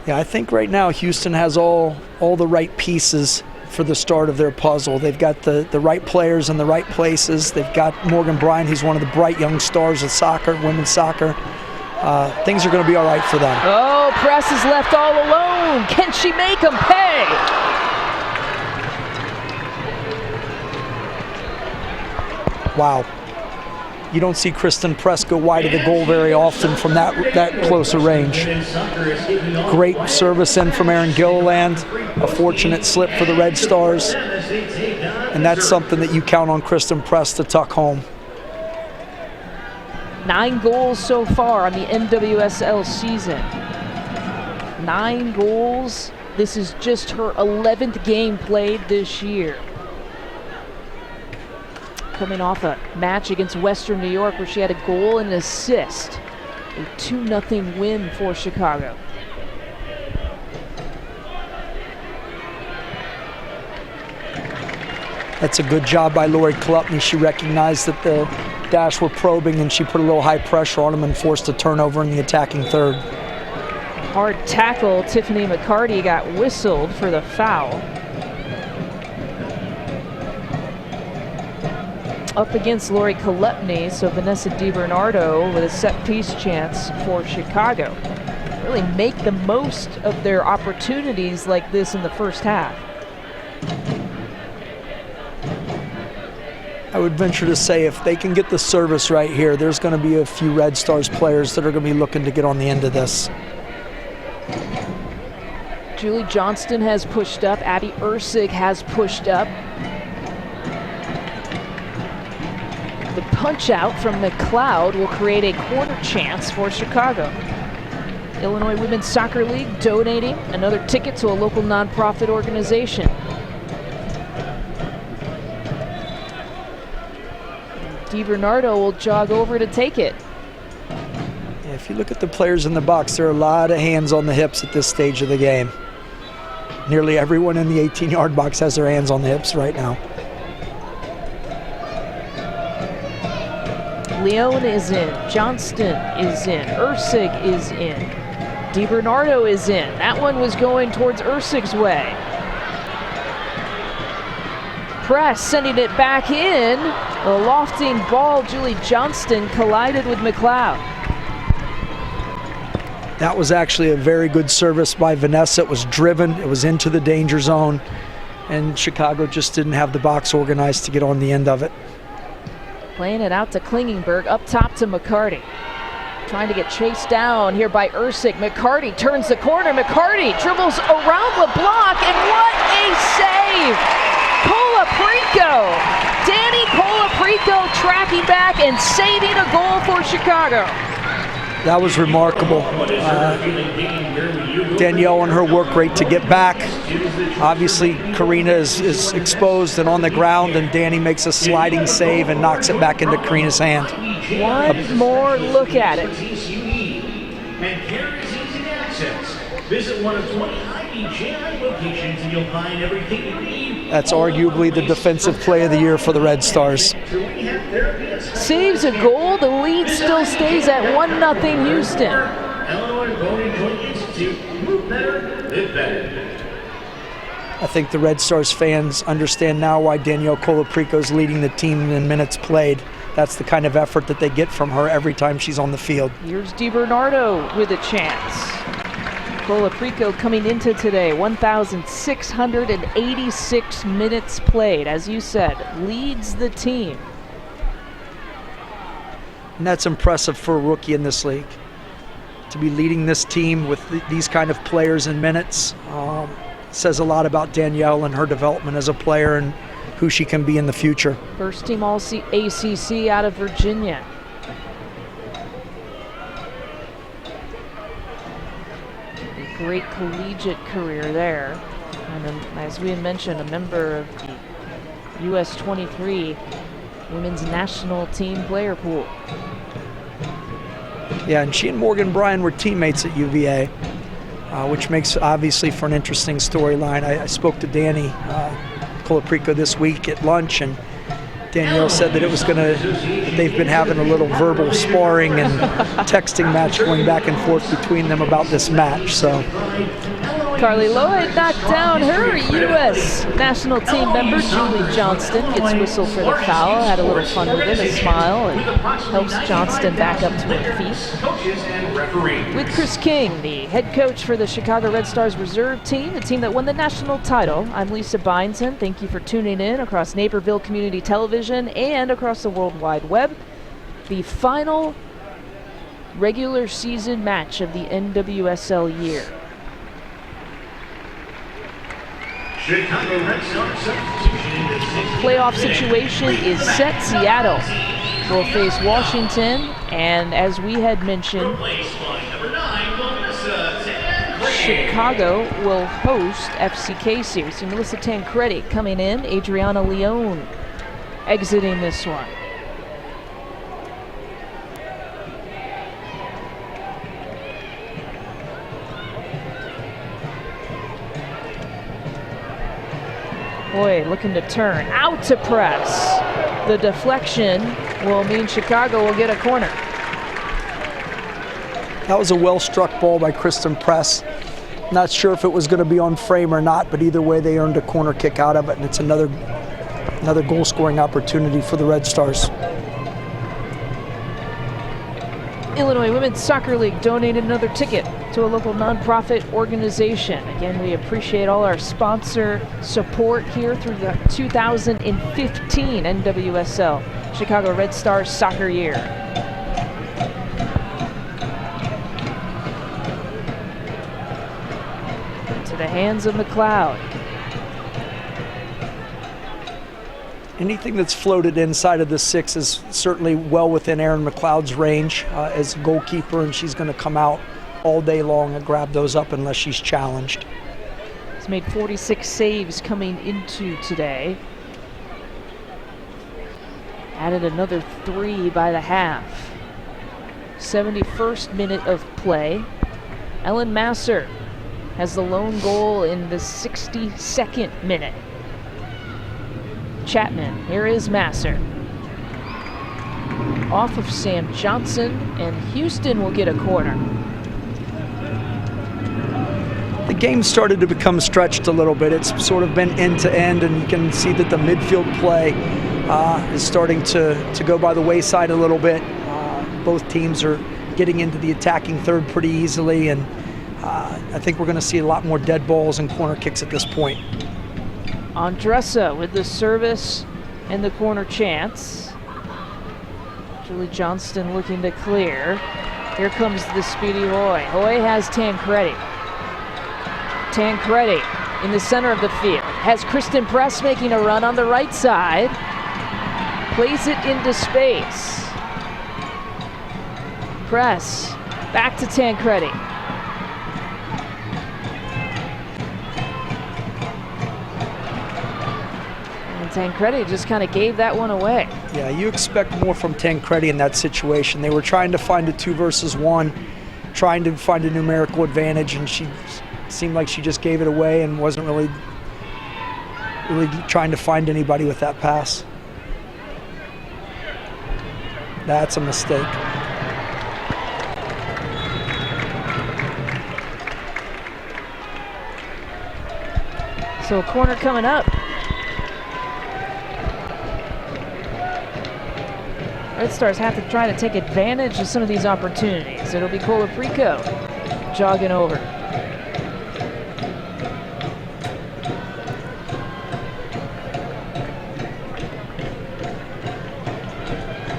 Yeah, I think right now Houston has all the right pieces for the start of their puzzle. They've got the right players in the right places. They've got Morgan Bryan, who's one of the bright young stars of soccer, women's soccer. Things are going to be all right for them. Oh, Press is left all alone. Can she make them pay? Wow. You don't see Kristen Press go wide of the goal very often from that closer range. Great service in from Erin Gilliland. A fortunate slip for the Red Stars. And that's something that you count on Kristen Press to tuck home. 9 goals so far on the NWSL season. 9 goals. This is just her 11th game played this year. Coming off a match against Western New York where she had a goal and an assist. A 2-0 win for Chicago. That's a good job by Lori Klupny. She recognized that the Dash were probing, and she put a little high pressure on them and forced a turnover in the attacking third. Hard tackle. Tiffany McCarty got whistled for the foul. Up against Lori Klupny, so Vanessa DiBernardo with a set-piece chance for Chicago. Really make the most of their opportunities like this in the first half. I would venture to say if they can get the service right here, there's going to be a few Red Stars players that are going to be looking to get on the end of this. Julie Johnston has pushed up. Abby Ursig has pushed up. The punch out from McLeod will create a corner chance for Chicago. Illinois Women's Soccer League donating another ticket to a local nonprofit organization. DiBernardo will jog over to take it. Yeah, if you look at the players in the box, there are a lot of hands on the hips at this stage of the game. Nearly everyone in the 18-yard box has their hands on the hips right now. Leone is in, Johnston is in, Ursig is in, DiBernardo is in. That one was going towards Ursig's way. Press sending it back in. The lofting ball, Julie Johnston collided with McLeod. That was actually a very good service by Vanessa. It was driven, it was into the danger zone, and Chicago just didn't have the box organized to get on the end of it. Playing it out to Klingenberg, up top to McCarty. Trying to get chased down here by Ursig. McCarty turns the corner. McCarty dribbles around the block, and what a save! Colaprico! Danny Colaprico tracking back and saving a goal for Chicago. That was remarkable. Danielle and her work rate to get back. Obviously, Karina is exposed and on the ground, and Danny makes a sliding save and knocks it back into Karina's hand. One more look at it. Visit one of 20 IBJI locations and you'll find everything you need. That's arguably the defensive play of the year for the Red Stars. Saves a goal. The lead still stays at 1-0 Houston. Illinois Bone and Joint Institute. Move better, live better. I think the Red Stars fans understand now why Danielle Colaprico is leading the team in minutes played. That's the kind of effort that they get from her every time she's on the field. Here's DiBernardo with a chance. Colaprico coming into today, 1,686 minutes played. As you said, leads the team. And that's impressive for a rookie in this league. To be leading this team with these kind of players in minutes says a lot about Danielle and her development as a player and who she can be in the future. First team All-ACC out of Virginia. A great collegiate career there. And as we had mentioned, a member of the US 23 Women's National Team player pool. Yeah, and she and Morgan Bryan were teammates at UVA, which makes obviously for an interesting storyline. I spoke to Danny Colaprico this week at lunch, and Danielle said that they've been having a little verbal sparring and texting match going back and forth between them about this match. So Carly Lloyd knocked down her U.S. national team member, Julie Johnston, gets whistled for the foul, had a little fun with it, a smile, and helps Johnston back up to her feet. With Chris King, the head coach for the Chicago Red Stars reserve team, the team that won the national title, I'm Lisa Byington. Thank you for tuning in across Naperville Community Television and across the World Wide Web. The final regular season match of the NWSL year. Playoff situation is set. Seattle will face Washington, and as we had mentioned, Chicago will host FCK series. So Melissa Tancredi coming in, Adriana Leone exiting this one. Boy, looking to turn, out to press. The deflection will mean Chicago will get a corner. that was a well-struck ball by Kristen Press. Not sure if it was going to be on frame or not, but either way they earned a corner kick out of it, and it's another goal-scoring opportunity for the Red Stars. Illinois Women's Soccer League donated another ticket to a local nonprofit organization. Again, we appreciate all our sponsor support here through the 2015 NWSL Chicago Red Stars soccer year. To the hands of McLeod. Anything that's floated inside of the six is certainly well within Erin McLeod's range as a goalkeeper, and she's going to come out all day long and grab those up unless she's challenged. He's made 46 saves coming into today. Added another 3 by the half. 71st minute of play. Ellen Masser has the lone goal in the 62nd minute. Chapman, here is Masser. Off of Sam Johnson, and Houston will get a corner. The game started to become stretched a little bit. It's sort of been end to end, and you can see that the midfield play is starting to go by the wayside a little bit. Both teams are getting into the attacking third pretty easily, and I think we're going to see a lot more dead balls and corner kicks at this point. Andressa with the service and the corner chance. Julie Johnston looking to clear. Here comes the speedy Hoy. Hoy has Tancredi. Tancredi in the center of the field. Has Kristen Press making a run on the right side. Plays it into space. Press back to Tancredi. Tancredi just kind of gave that one away. Yeah, you expect more from Tancredi in that situation. They were trying to find a 2 versus 1, trying to find a numerical advantage, and she seemed like she just gave it away and wasn't really trying to find anybody with that pass. That's a mistake. So a corner coming up. Red Stars have to try to take advantage of some of these opportunities. It'll be Colaprico jogging over.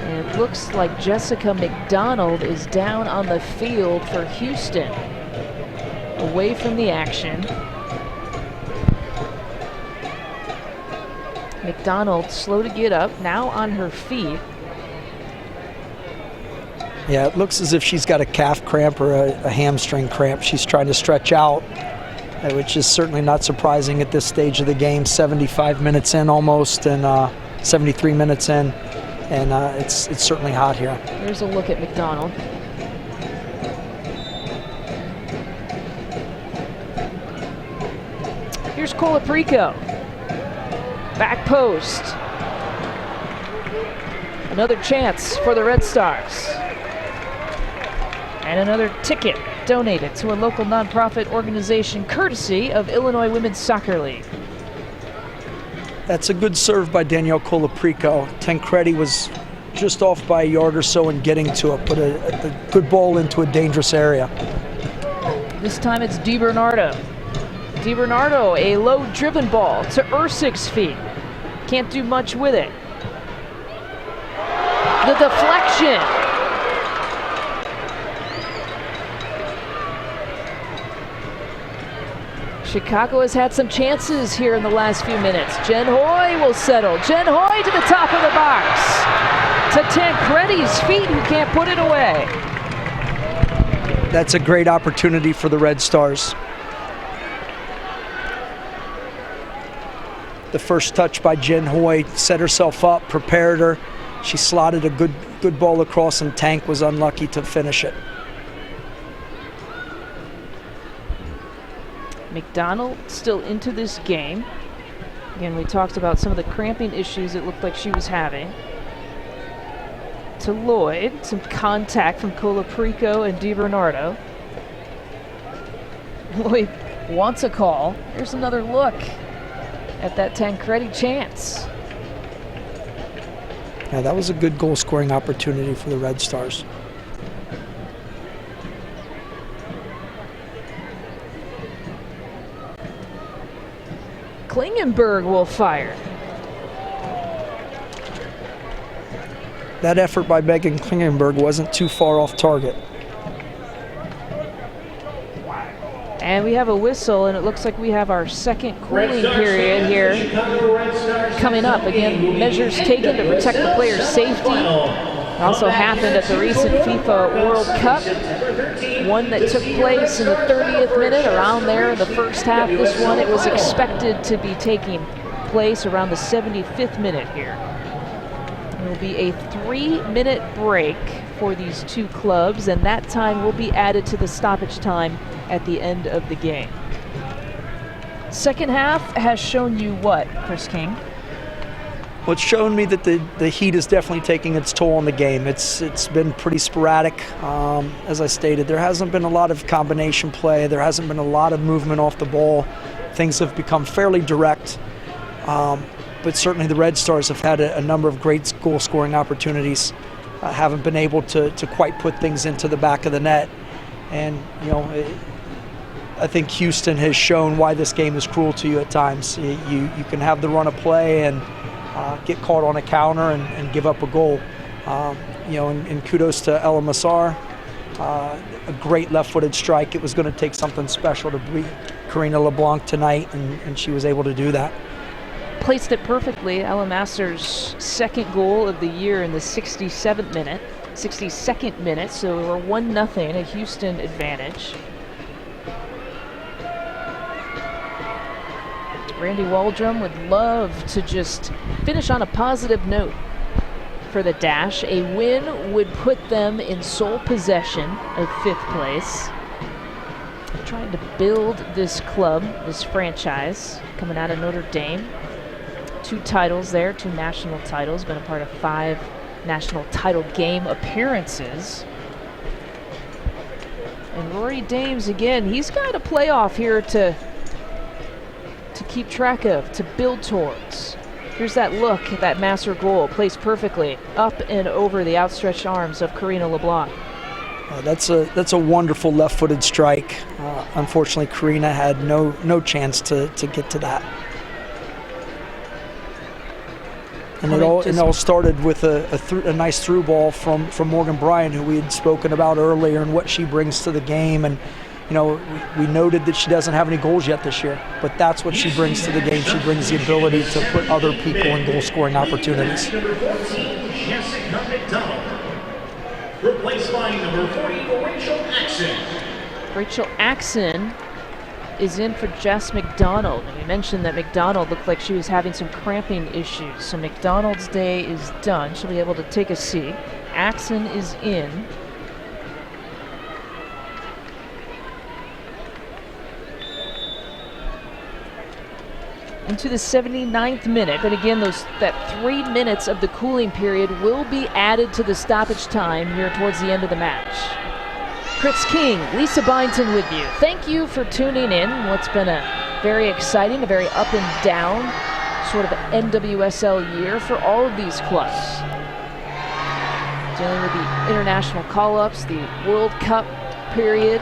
And it looks like Jessica McDonald is down on the field for Houston, away from the action. McDonald slow to get up, now on her feet. Yeah, it looks as if she's got a calf cramp or a hamstring cramp. She's trying to stretch out, which is certainly not surprising at this stage of the game. 75 minutes in almost, and 73 minutes in, and it's certainly hot here. Here's a look at McDonald. Here's Colaprico. Back post. Another chance for the Red Stars. And another ticket donated to a local nonprofit organization courtesy of Illinois Women's Soccer League. That's a good serve by Danielle Colaprico. Tancredi was just off by a yard or so in getting to it, but a good ball into a dangerous area. This time it's DiBernardo. DiBernardo, a low driven ball to Ersig's feet. Can't do much with it. The deflection. Chicago has had some chances here in the last few minutes. Jen Hoy will settle. Jen Hoy to the top of the box. To Tancredi's feet, who can't put it away. That's a great opportunity for the Red Stars. The first touch by Jen Hoy set herself up, prepared her. She slotted a good ball across, and Tank was unlucky to finish it. McDonald still into this game. Again, we talked about some of the cramping issues it looked like she was having. To Lloyd, some contact from Colaprico and DiBernardo. Lloyd wants a call. Here's another look at that Tancredi chance. Yeah, that was a good goal-scoring opportunity for the Red Stars. Klingenberg will fire. That effort by Megan Klingenberg wasn't too far off target. And we have a whistle, and it looks like we have our second cooling period here coming up. Again, measures taken to protect the player's safety. It also happened at the recent FIFA World Cup, one that took place in the 30th minute, around there in the first half. This one, it was expected to be taking place around the 75th minute here. It will be a 3-minute break for these two clubs, and that time will be added to the stoppage time at the end of the game. Second half has shown you what, Chris King? Well, it's shown me that the heat is definitely taking its toll on the game. It's been pretty sporadic. As I stated, there hasn't been a lot of combination play. There hasn't been a lot of movement off the ball. Things have become fairly direct. But certainly the Red Stars have had a number of great goal-scoring opportunities. Haven't been able to quite put things into the back of the net. And, you know, I think Houston has shown why this game is cruel to you at times. You can have the run of play and get caught on a counter and give up a goal. You know, and kudos to Ella Massar. A great left-footed strike. It was going to take something special to beat Karina LeBlanc tonight, and she was able to do that. Placed it perfectly. Ella Massar's second goal of the year in the 62nd minute, so we're 1-0, a Houston advantage. Randy Waldrum would love to just finish on a positive note for the Dash. A win would put them in sole possession of 5th place. They're trying to build this club, this franchise, coming out of Notre Dame. 2 titles there, 2 national titles, been a part of 5 national title game appearances. And Rory Dames, again, he's got a playoff here to keep track of, to build towards. Here's that look at that master goal, placed perfectly up and over the outstretched arms of Karina LeBlanc. That's a wonderful left-footed strike. Unfortunately, Karina had no chance to get to that. And it all started with a nice through ball from Morgan Bryant, who we had spoken about earlier, and what she brings to the game. And you know, we noted that she doesn't have any goals yet this year, but that's what she brings to the game. She brings the ability to put other people in goal-scoring opportunities. Number 14, Jessica McDonald. Replaced by number 40, Rachel Axon. Rachel Axon is in for Jess McDonald. And we mentioned that McDonald looked like she was having some cramping issues. So McDonald's day is done. She'll be able to take a seat. Axon is in. Into the 79th minute, but again, that 3 minutes of the cooling period will be added to the stoppage time here towards the end of the match. Chris King, Lisa Byington with you. Thank you for tuning in. What's been a very exciting, a very up and down sort of NWSL year for all of these clubs. Dealing with the international call-ups, the World Cup period.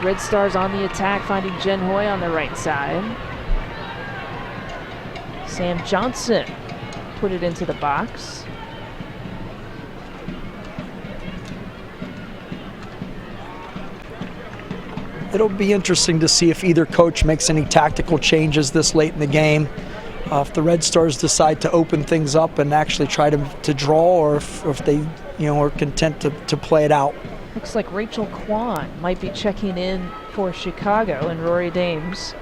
Red Stars on the attack, finding Jen Hoy on the right side. Sam Johnson put it into the box. It'll be interesting to see if either coach makes any tactical changes this late in the game. If the Red Stars decide to open things up and actually try to draw, or if they are content to play it out. Looks like Rachel Kwan might be checking in for Chicago, and Rory Dames.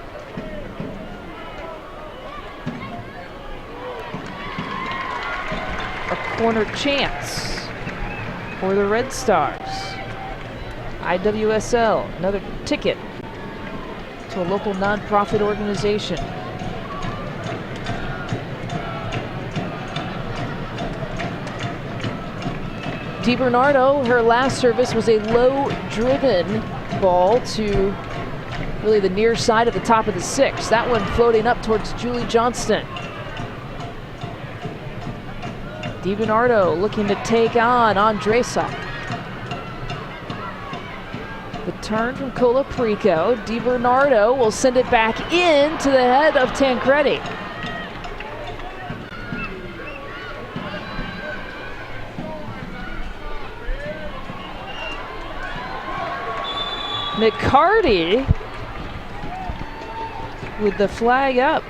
A corner chance for the Red Stars. IWSL, another ticket to a local nonprofit organization. DiBernardo, her last service was a low-driven ball to really the near side of the top of the 6. That one floating up towards Julie Johnston. DiBernardo looking to take on Andresa. The turn from Colaprico. DiBernardo will send it back into the head of Tancredi. McCarty with the flag up.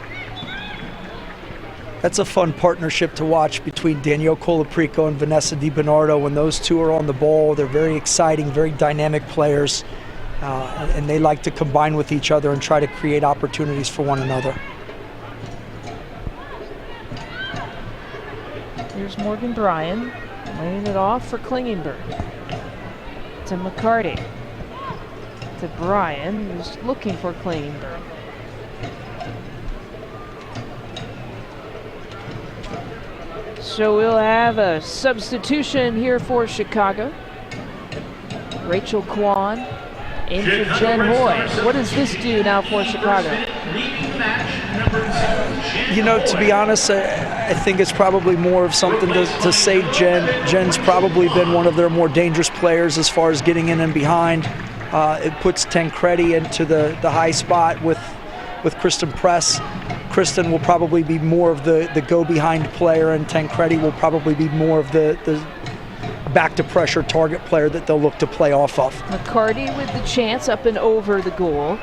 That's a fun partnership to watch between Danielle Colaprico and Vanessa DiBernardo. When those two are on the ball, they're very exciting, very dynamic players, and they like to combine with each other and try to create opportunities for one another. Here's Morgan Bryan laying it off for Klingenberg. To McCarty. To Bryan, who's looking for Klingenberg. So we'll have a substitution here for Chicago. Rachel Kwan in for Jen Hoy. What does this do now for Chicago? You know, to be honest, I think it's probably more of something to save Jen. Jen's probably been one of their more dangerous players as far as getting in and behind. It puts Tancredi into the high spot with Kristen Press. Kristen will probably be more of the go-behind player, and Tancredi will probably be more of the back-to-pressure target player that they'll look to play off of. McCarty with the chance up and over the goal.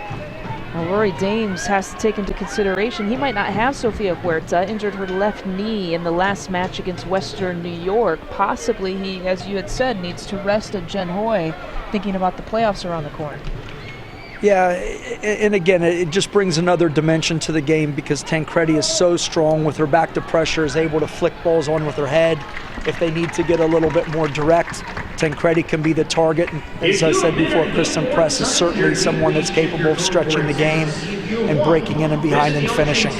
Now Rory Dames has to take into consideration he might not have Sofia Huerta, injured her left knee in the last match against Western New York. Possibly he, as you had said, needs to rest a Jen Hoy, thinking about the playoffs around the corner. Yeah, and again, it just brings another dimension to the game because Tancredi is so strong with her back to pressure, is able to flick balls on with her head. If they need to get a little bit more direct, Tancredi can be the target. And as I said before, Kristen Press is certainly someone that's capable of stretching the game and breaking in and behind and finishing.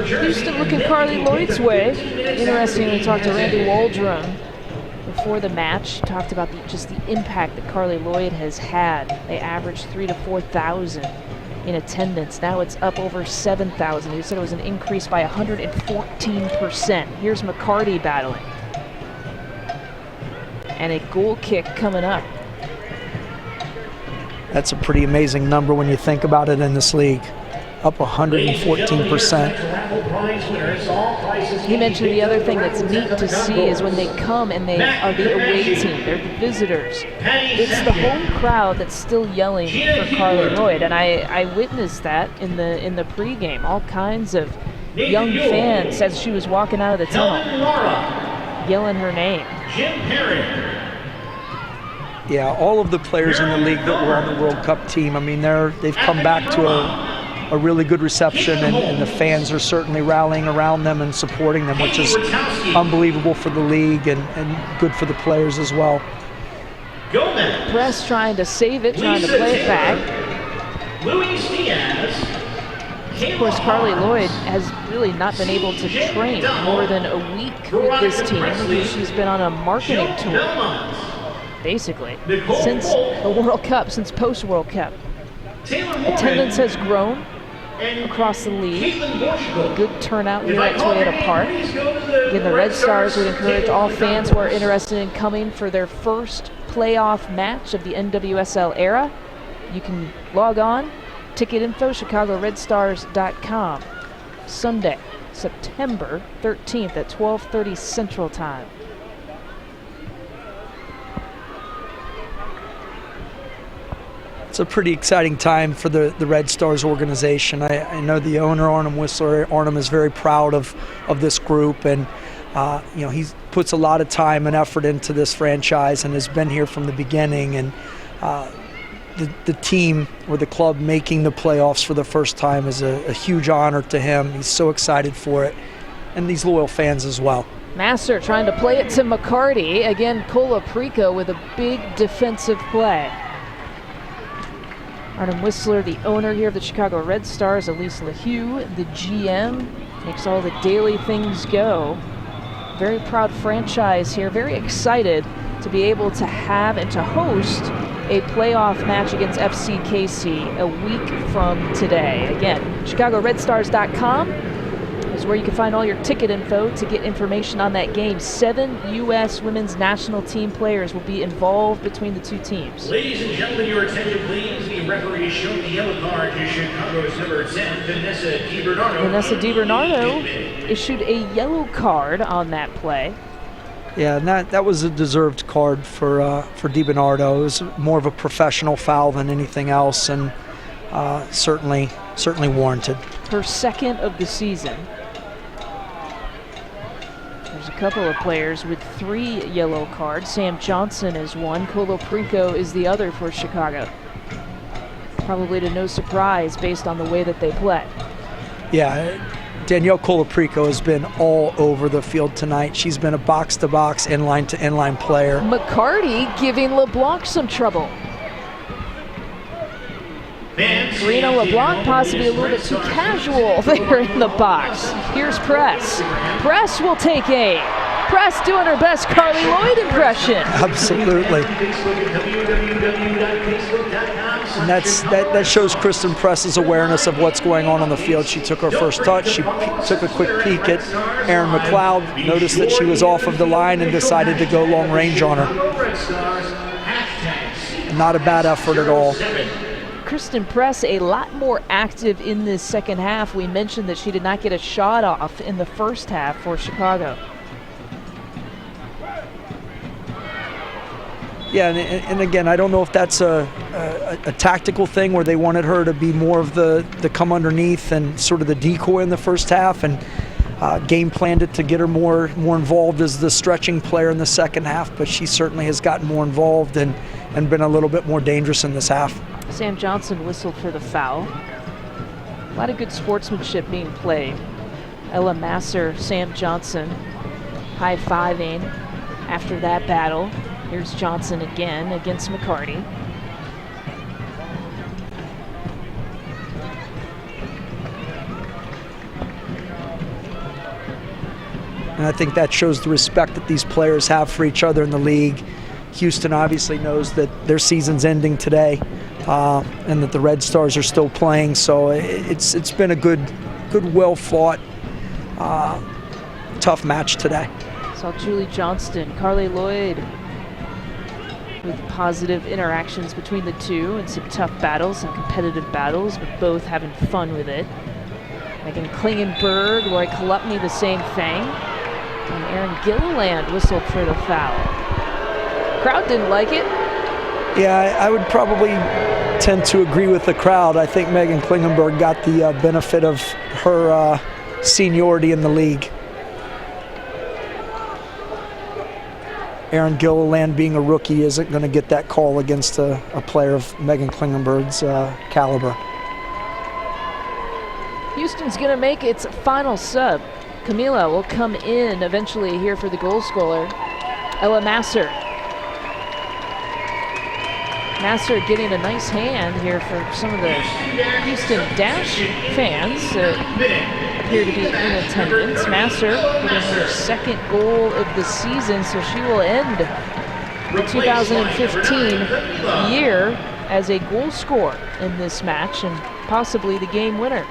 Houston looking Carly Lloyd's way. Interesting, we talked to Randy Waldrum before the match. Talked about just the impact that Carly Lloyd has had. They averaged 3,000 to 4,000 in attendance. Now it's up over 7,000. He said it was an increase by 114%. Here's McCarty battling. And a goal kick coming up. That's a pretty amazing number when you think about it in this league. Up 114%. He mentioned the other thing that's neat to see is when they come and they are the away team, they're the visitors. It's the home crowd that's still yelling for Carly Lloyd, and I witnessed that in the pregame. All kinds of young fans as she was walking out of the tunnel, yelling her name. Yeah, all of the players in the league that were on the World Cup team, I mean, they've come back to a really good reception, and the fans are certainly rallying around them and supporting them, which is unbelievable for the league and good for the players as well. Press trying to save it, trying to play it back. Of course, Carly Lloyd has really not been able to train more than a week with this team because she's been on a marketing tour, basically, since the World Cup, since post-World Cup. Attendance has grown across the league. A good turnout here at Toyota Park. Again, the Red Stars would encourage all fans who are interested in coming for their first playoff match of the NWSL era. You can log on, ticket info, chicagoredstars.com. Sunday, September 13th at 12:30 Central Time. It's a pretty exciting time for the Red Stars organization. I know the owner, Arnim Whistler. Arnim is very proud of this group, and he puts a lot of time and effort into this franchise and has been here from the beginning. And the team or the club making the playoffs for the first time is a huge honor to him. He's so excited for it, and these loyal fans as well. Master trying to play it to McCarty. Again, Colaprico with a big defensive play. Arnim Whistler, the owner here of the Chicago Red Stars, Elise LaHue, the GM, makes all the daily things go. Very proud franchise here, very excited to be able to have and to host a playoff match against FC Casey a week from today. Again, chicagoredstars.com is where you can find all your ticket info to get information on that game. 7 U.S. women's national team players will be involved between the two teams. Ladies and gentlemen, your attention please. The referee is showing the yellow card to Chicago's number 10, Vanessa DiBernardo. Vanessa DiBernardo issued a yellow card on that play. Yeah, and that was a deserved card for DiBernardo. It was more of a professional foul than anything else, and certainly warranted. Her second of the season. There's a couple of players with 3 yellow cards. Sam Johnson is one. Colaprico is the other for Chicago. Probably to no surprise based on the way that they play. Yeah, Danielle Colaprico has been all over the field tonight. She's been a box-to-box, inline-to-inline player. McCarty giving LeBlanc some trouble. Karina LeBlanc possibly a little bit too casual there in the box. Here's Press. Press will take aim. Press doing her best Carly Lloyd impression. Absolutely. And that shows Kristen Press's awareness of what's going on the field. She took her first touch. She took a quick peek at Erin McLeod, noticed that she was off of the line, and decided to go long range on her. Not a bad effort at all. Kristen Press a lot more active in this second half. We mentioned that she did not get a shot off in the first half for Chicago. Yeah, and again, I don't know if that's a tactical thing where they wanted her to be more of the come underneath and sort of the decoy in the first half. And game planned it to get her more involved as the stretching player in the second half, but she certainly has gotten more involved and been a little bit more dangerous in this half. Sam Johnson whistled for the foul. A lot of good sportsmanship being played. Ella Masser, Sam Johnson high-fiving after that battle. Here's Johnson again against McCarty. And I think that shows the respect that these players have for each other in the league. Houston obviously knows that their season's ending today, and that the Red Stars are still playing. So it's been a good, well-fought, tough match today. Saw Julie Johnston, Carly Lloyd with positive interactions between the two and some tough battles and competitive battles, but both having fun with it. Megan Klingenberg, Lori Kolupny, the same thing. And Erin Gilliland whistled for the foul. Crowd didn't like it. Yeah, I would probably tend to agree with the crowd. I think Megan Klingenberg got the benefit of her seniority in the league. Erin Gilliland, being a rookie, isn't going to get that call against a player of Megan Klingenberg's caliber. Houston's going to make its final sub. Camila will come in eventually here for the goal scorer, Ella Masser. Masser getting a nice hand here for some of the Houston Dash fans that appear to be in attendance. Masser getting her second goal of the season, so she will end the 2015 year as a goal scorer in this match and possibly the game winner.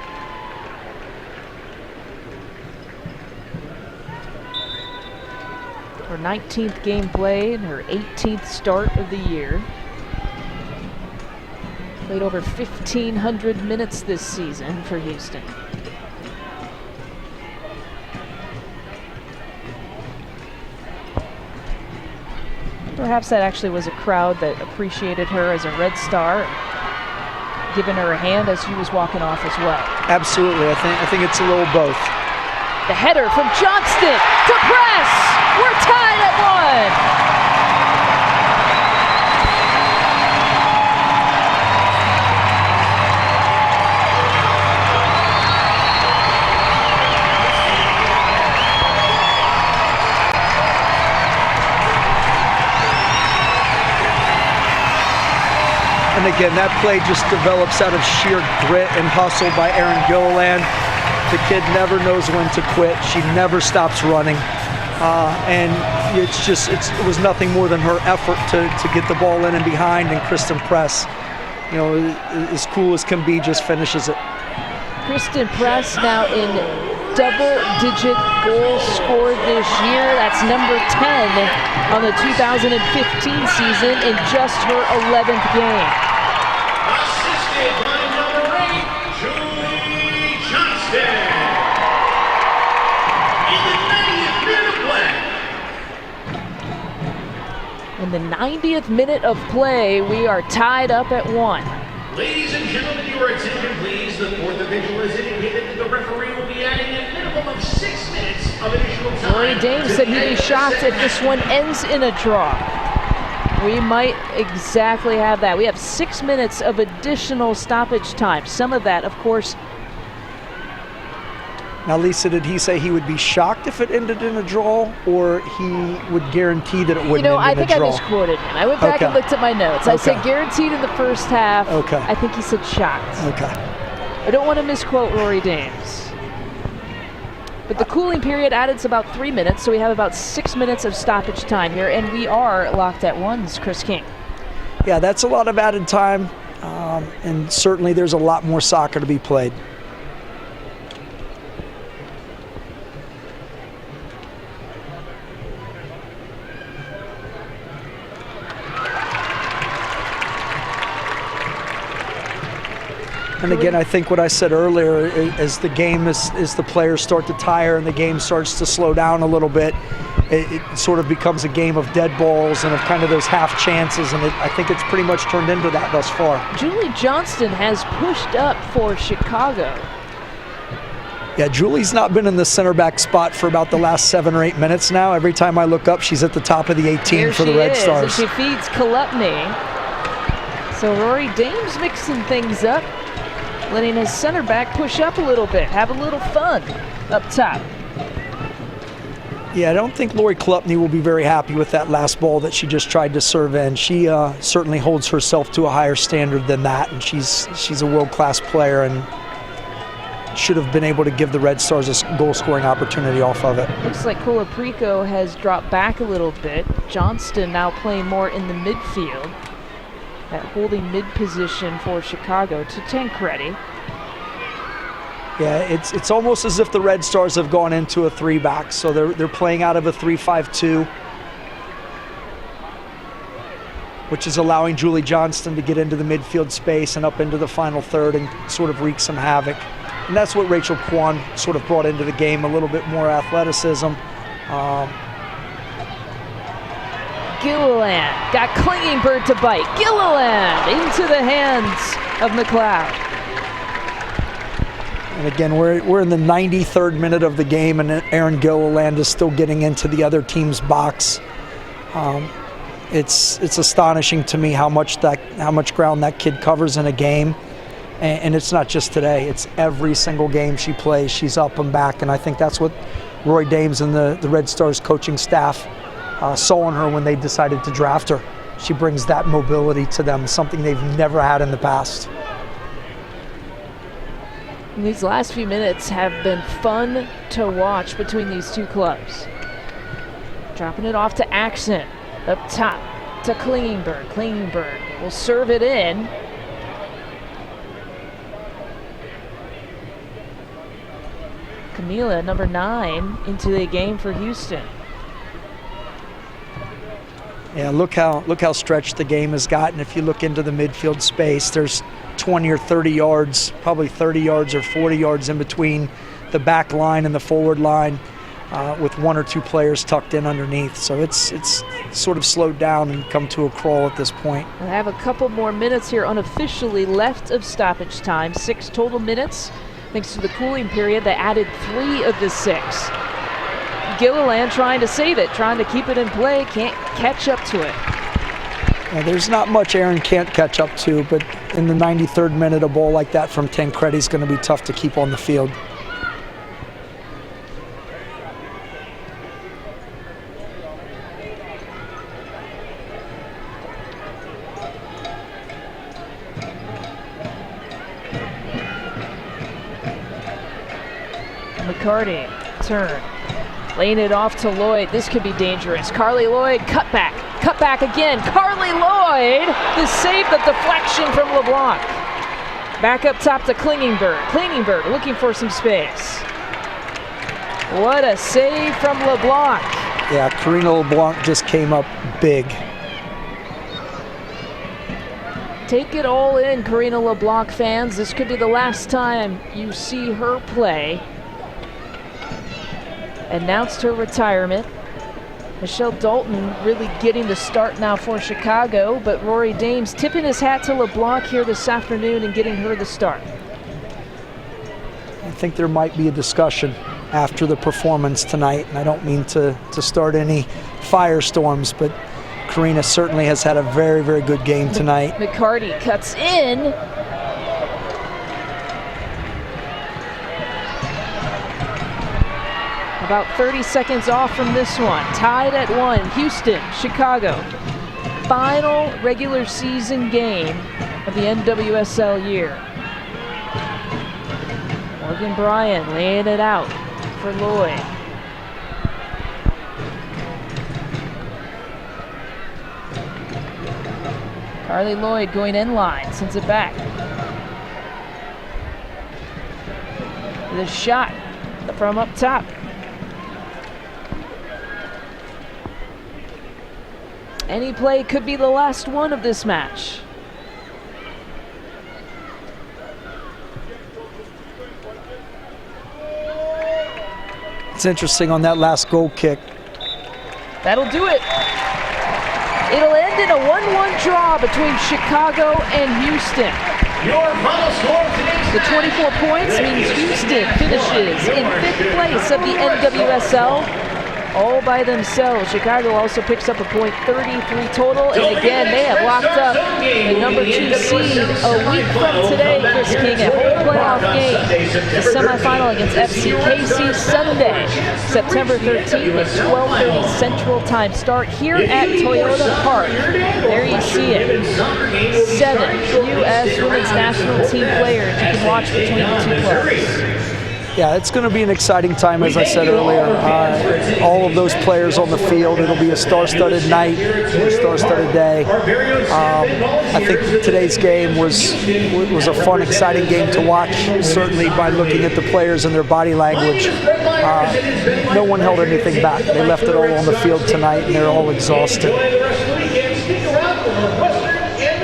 Her 19th game played, her 18th start of the year. Played over 1,500 minutes this season for Houston. Perhaps that actually was a crowd that appreciated her as a Red Star, giving her a hand as she was walking off as well. Absolutely, I think it's a little both. The header from Johnston to press. We're tied at 1. And again, that play just develops out of sheer grit and hustle by Erin Gilliland. The kid never knows when to quit. She never stops running. And it was nothing more than her effort to get the ball in and behind, and Kristen Press, as cool as can be, just finishes it. Kristen Press now in double-digit goals scored this year. That's number 10 on the 2015 season in just her 11th game. Assisted by number 8, Julie Johnston. In the 90th minute of play, we are tied up at 1. Ladies and gentlemen, your attention please. The fourth official has indicated that the referee will be adding a minimum of 6 minutes of additional time. Rory Dames said he'd be shocked if this one ends in a draw. We might exactly have that. We have 6 minutes of additional stoppage time. Some of that, of course. Now, Lisa, did he say he would be shocked if it ended in a draw, or he would guarantee that it wouldn't end in a draw? I think I misquoted him. I went back and looked at my notes. I said guaranteed in the first half. Okay. I think he said shocked. Okay. I don't want to misquote Rory Dames. But the cooling period added about 3 minutes, so we have about 6 minutes of stoppage time here, and we are locked at 1's Chris King. Yeah, that's a lot of added time, and certainly there's a lot more soccer to be played. And again, I think what I said earlier, as the game, as the players start to tire and the game starts to slow down a little bit, it sort of becomes a game of dead balls and of kind of those half chances, and I think it's pretty much turned into that thus far. Julie Johnston has pushed up for Chicago. Yeah, Julie's not been in the center back spot for about the last 7 or 8 minutes now. Every time I look up, she's at the top of the 18 for the Red Stars. And she feeds Kolupny. So Rory Dames mixing things up, letting his center back push up a little bit, have a little fun up top. Yeah, I don't think Lori Kolupny will be very happy with that last ball that she just tried to serve in. She certainly holds herself to a higher standard than that, and she's a world-class player and should have been able to give the Red Stars a goal-scoring opportunity off of it. Looks like Kolaprico has dropped back a little bit. Johnston now playing more in the midfield. That holding mid position for Chicago to Tancredi. Yeah, it's almost as if the Red Stars have gone into a 3-back, so they're playing out of a 3-5-2, which is allowing Julie Johnston to get into the midfield space and up into the final third and sort of wreak some havoc. And that's what Rachel Kwan sort of brought into the game, a little bit more athleticism. Gilliland got Klingenberg to bite. Gilliland into the hands of McLeod. And again, we're in the 93rd minute of the game, and Erin Gilliland is still getting into the other team's box. It's astonishing to me how much ground that kid covers in a game. And it's not just today, it's every single game she plays, she's up and back, and I think that's what Roy Dames and the Red Stars coaching staff saw in her when they decided to draft her. She brings that mobility to them, something they've never had in the past. And these last few minutes have been fun to watch between these two clubs. Dropping it off to Axon, up top to Klingenberg. Klingenberg will serve it in. Camila, number 9, into the game for Houston. Yeah, look how stretched the game has gotten. If you look into the midfield space, there's 20 or 30 yards, probably 30 yards or 40 yards in between the back line and the forward line, with 1 or 2 players tucked in underneath. So it's sort of slowed down and come to a crawl at this point. We'll have a couple more minutes here unofficially left of stoppage time. 6 total minutes. Thanks to the cooling period, they added 3 of the 6. Gilliland trying to save it, trying to keep it in play, can't catch up to it. Yeah, there's not much Erin can't catch up to, but in the 93rd minute, a ball like that from Tancredi is going to be tough to keep on the field. McCarty, turn, laying it off to Lloyd. This could be dangerous. Carly Lloyd, cut back again. Carly Lloyd, the save, the deflection from LeBlanc. Back up top to Klingenberg. Klingenberg looking for some space. What a save from LeBlanc. Yeah, Karina LeBlanc just came up big. Take it all in, Karina LeBlanc fans. This could be the last time you see her play. Announced her retirement. Michelle Dalton really getting the start now for Chicago, but Rory Dames tipping his hat to LeBlanc here this afternoon and getting her the start. I think there might be a discussion after the performance tonight, and I don't mean to start any firestorms, but Karina certainly has had a very, very good game tonight. McCarty cuts in. About 30 seconds off from this one. Tied at 1. Houston, Chicago. Final regular season game of the NWSL year. Morgan Bryan laying it out for Lloyd. Carly Lloyd going in line, sends it back. The shot from up top. Any play could be the last one of this match. It's interesting on that last goal kick. That'll do it. It'll end end in a 1-1 draw between Chicago and Houston. Your final score of today's The 24 points means Houston finishes in 5th place of the NWSL. All by themselves. Chicago also picks up a point, 33 total, and again they have locked up the number 2 seed a week from today. Chris King, a whole playoff game. The semifinal against FC Casey Sunday, September 13th at 12:30 Central Time start here at Toyota Park. There you see it. 7 U.S. women's national team players you can watch between the two clubs. Yeah, it's going to be an exciting time, as I said earlier. All of those players on the field. It'll be a star-studded night, a star-studded day. I think today's game was a fun, exciting game to watch, certainly by looking at the players and their body language. No one held anything back. They left it all on the field tonight, and they're all exhausted.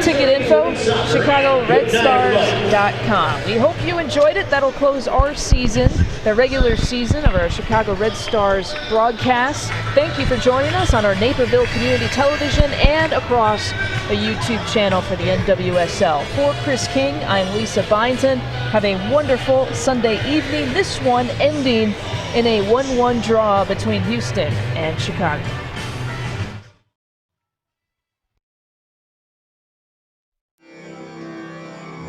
Ticket info, ChicagoRedStars.com. We hope you enjoyed it. That'll close our season, the regular season of our Chicago Red Stars broadcast. Thank you for joining us on our Naperville Community Television and across the YouTube channel for the NWSL. For Chris King, I'm Lisa Byington. Have a wonderful Sunday evening. This one ending in a 1-1 draw between Houston and Chicago.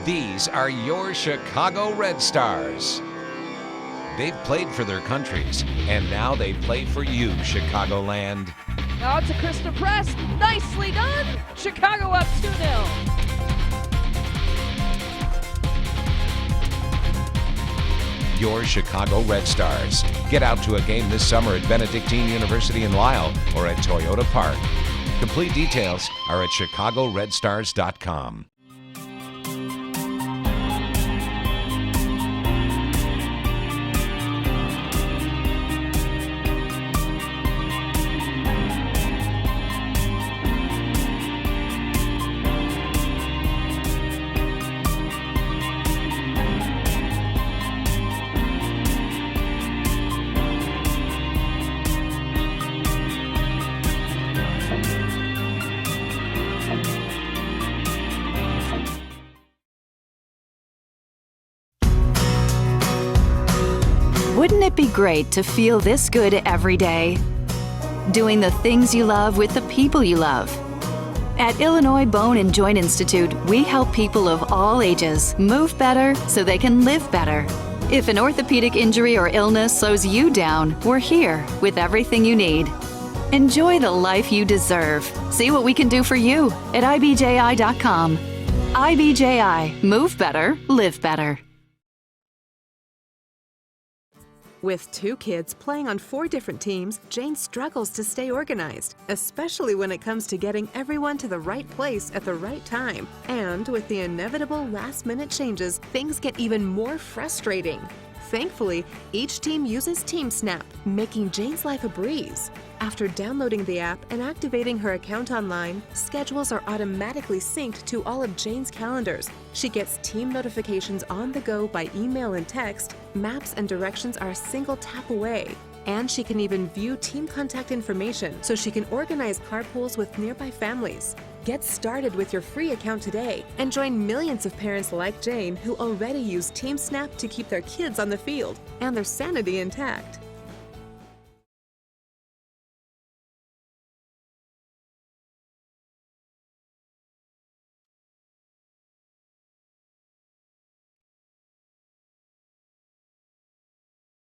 These are your Chicago Red Stars. They've played for their countries, and now they play for you, Chicagoland. Now to Krista Press. Nicely done. Chicago up 2-0. Your Chicago Red Stars. Get out to a game this summer at Benedictine University in Lisle or at Toyota Park. Complete details are at ChicagoRedStars.com. Wouldn't it be great to feel this good every day? Doing the things you love with the people you love. At Illinois Bone and Joint Institute, we help people of all ages move better so they can live better. If an orthopedic injury or illness slows you down, we're here with everything you need. Enjoy the life you deserve. See what we can do for you at IBJI.com. IBJI. Move better, live better. With 2 kids playing on 4 different teams, Jane struggles to stay organized, especially when it comes to getting everyone to the right place at the right time. And with the inevitable last-minute changes, things get even more frustrating. Thankfully, each team uses TeamSnap, making Jane's life a breeze. After downloading the app and activating her account online, schedules are automatically synced to all of Jane's calendars. She gets team notifications on the go by email and text. Maps and directions are a single tap away. And she can even view team contact information so she can organize carpools with nearby families. Get started with your free account today and join millions of parents like Jane who already use TeamSnap to keep their kids on the field and their sanity intact.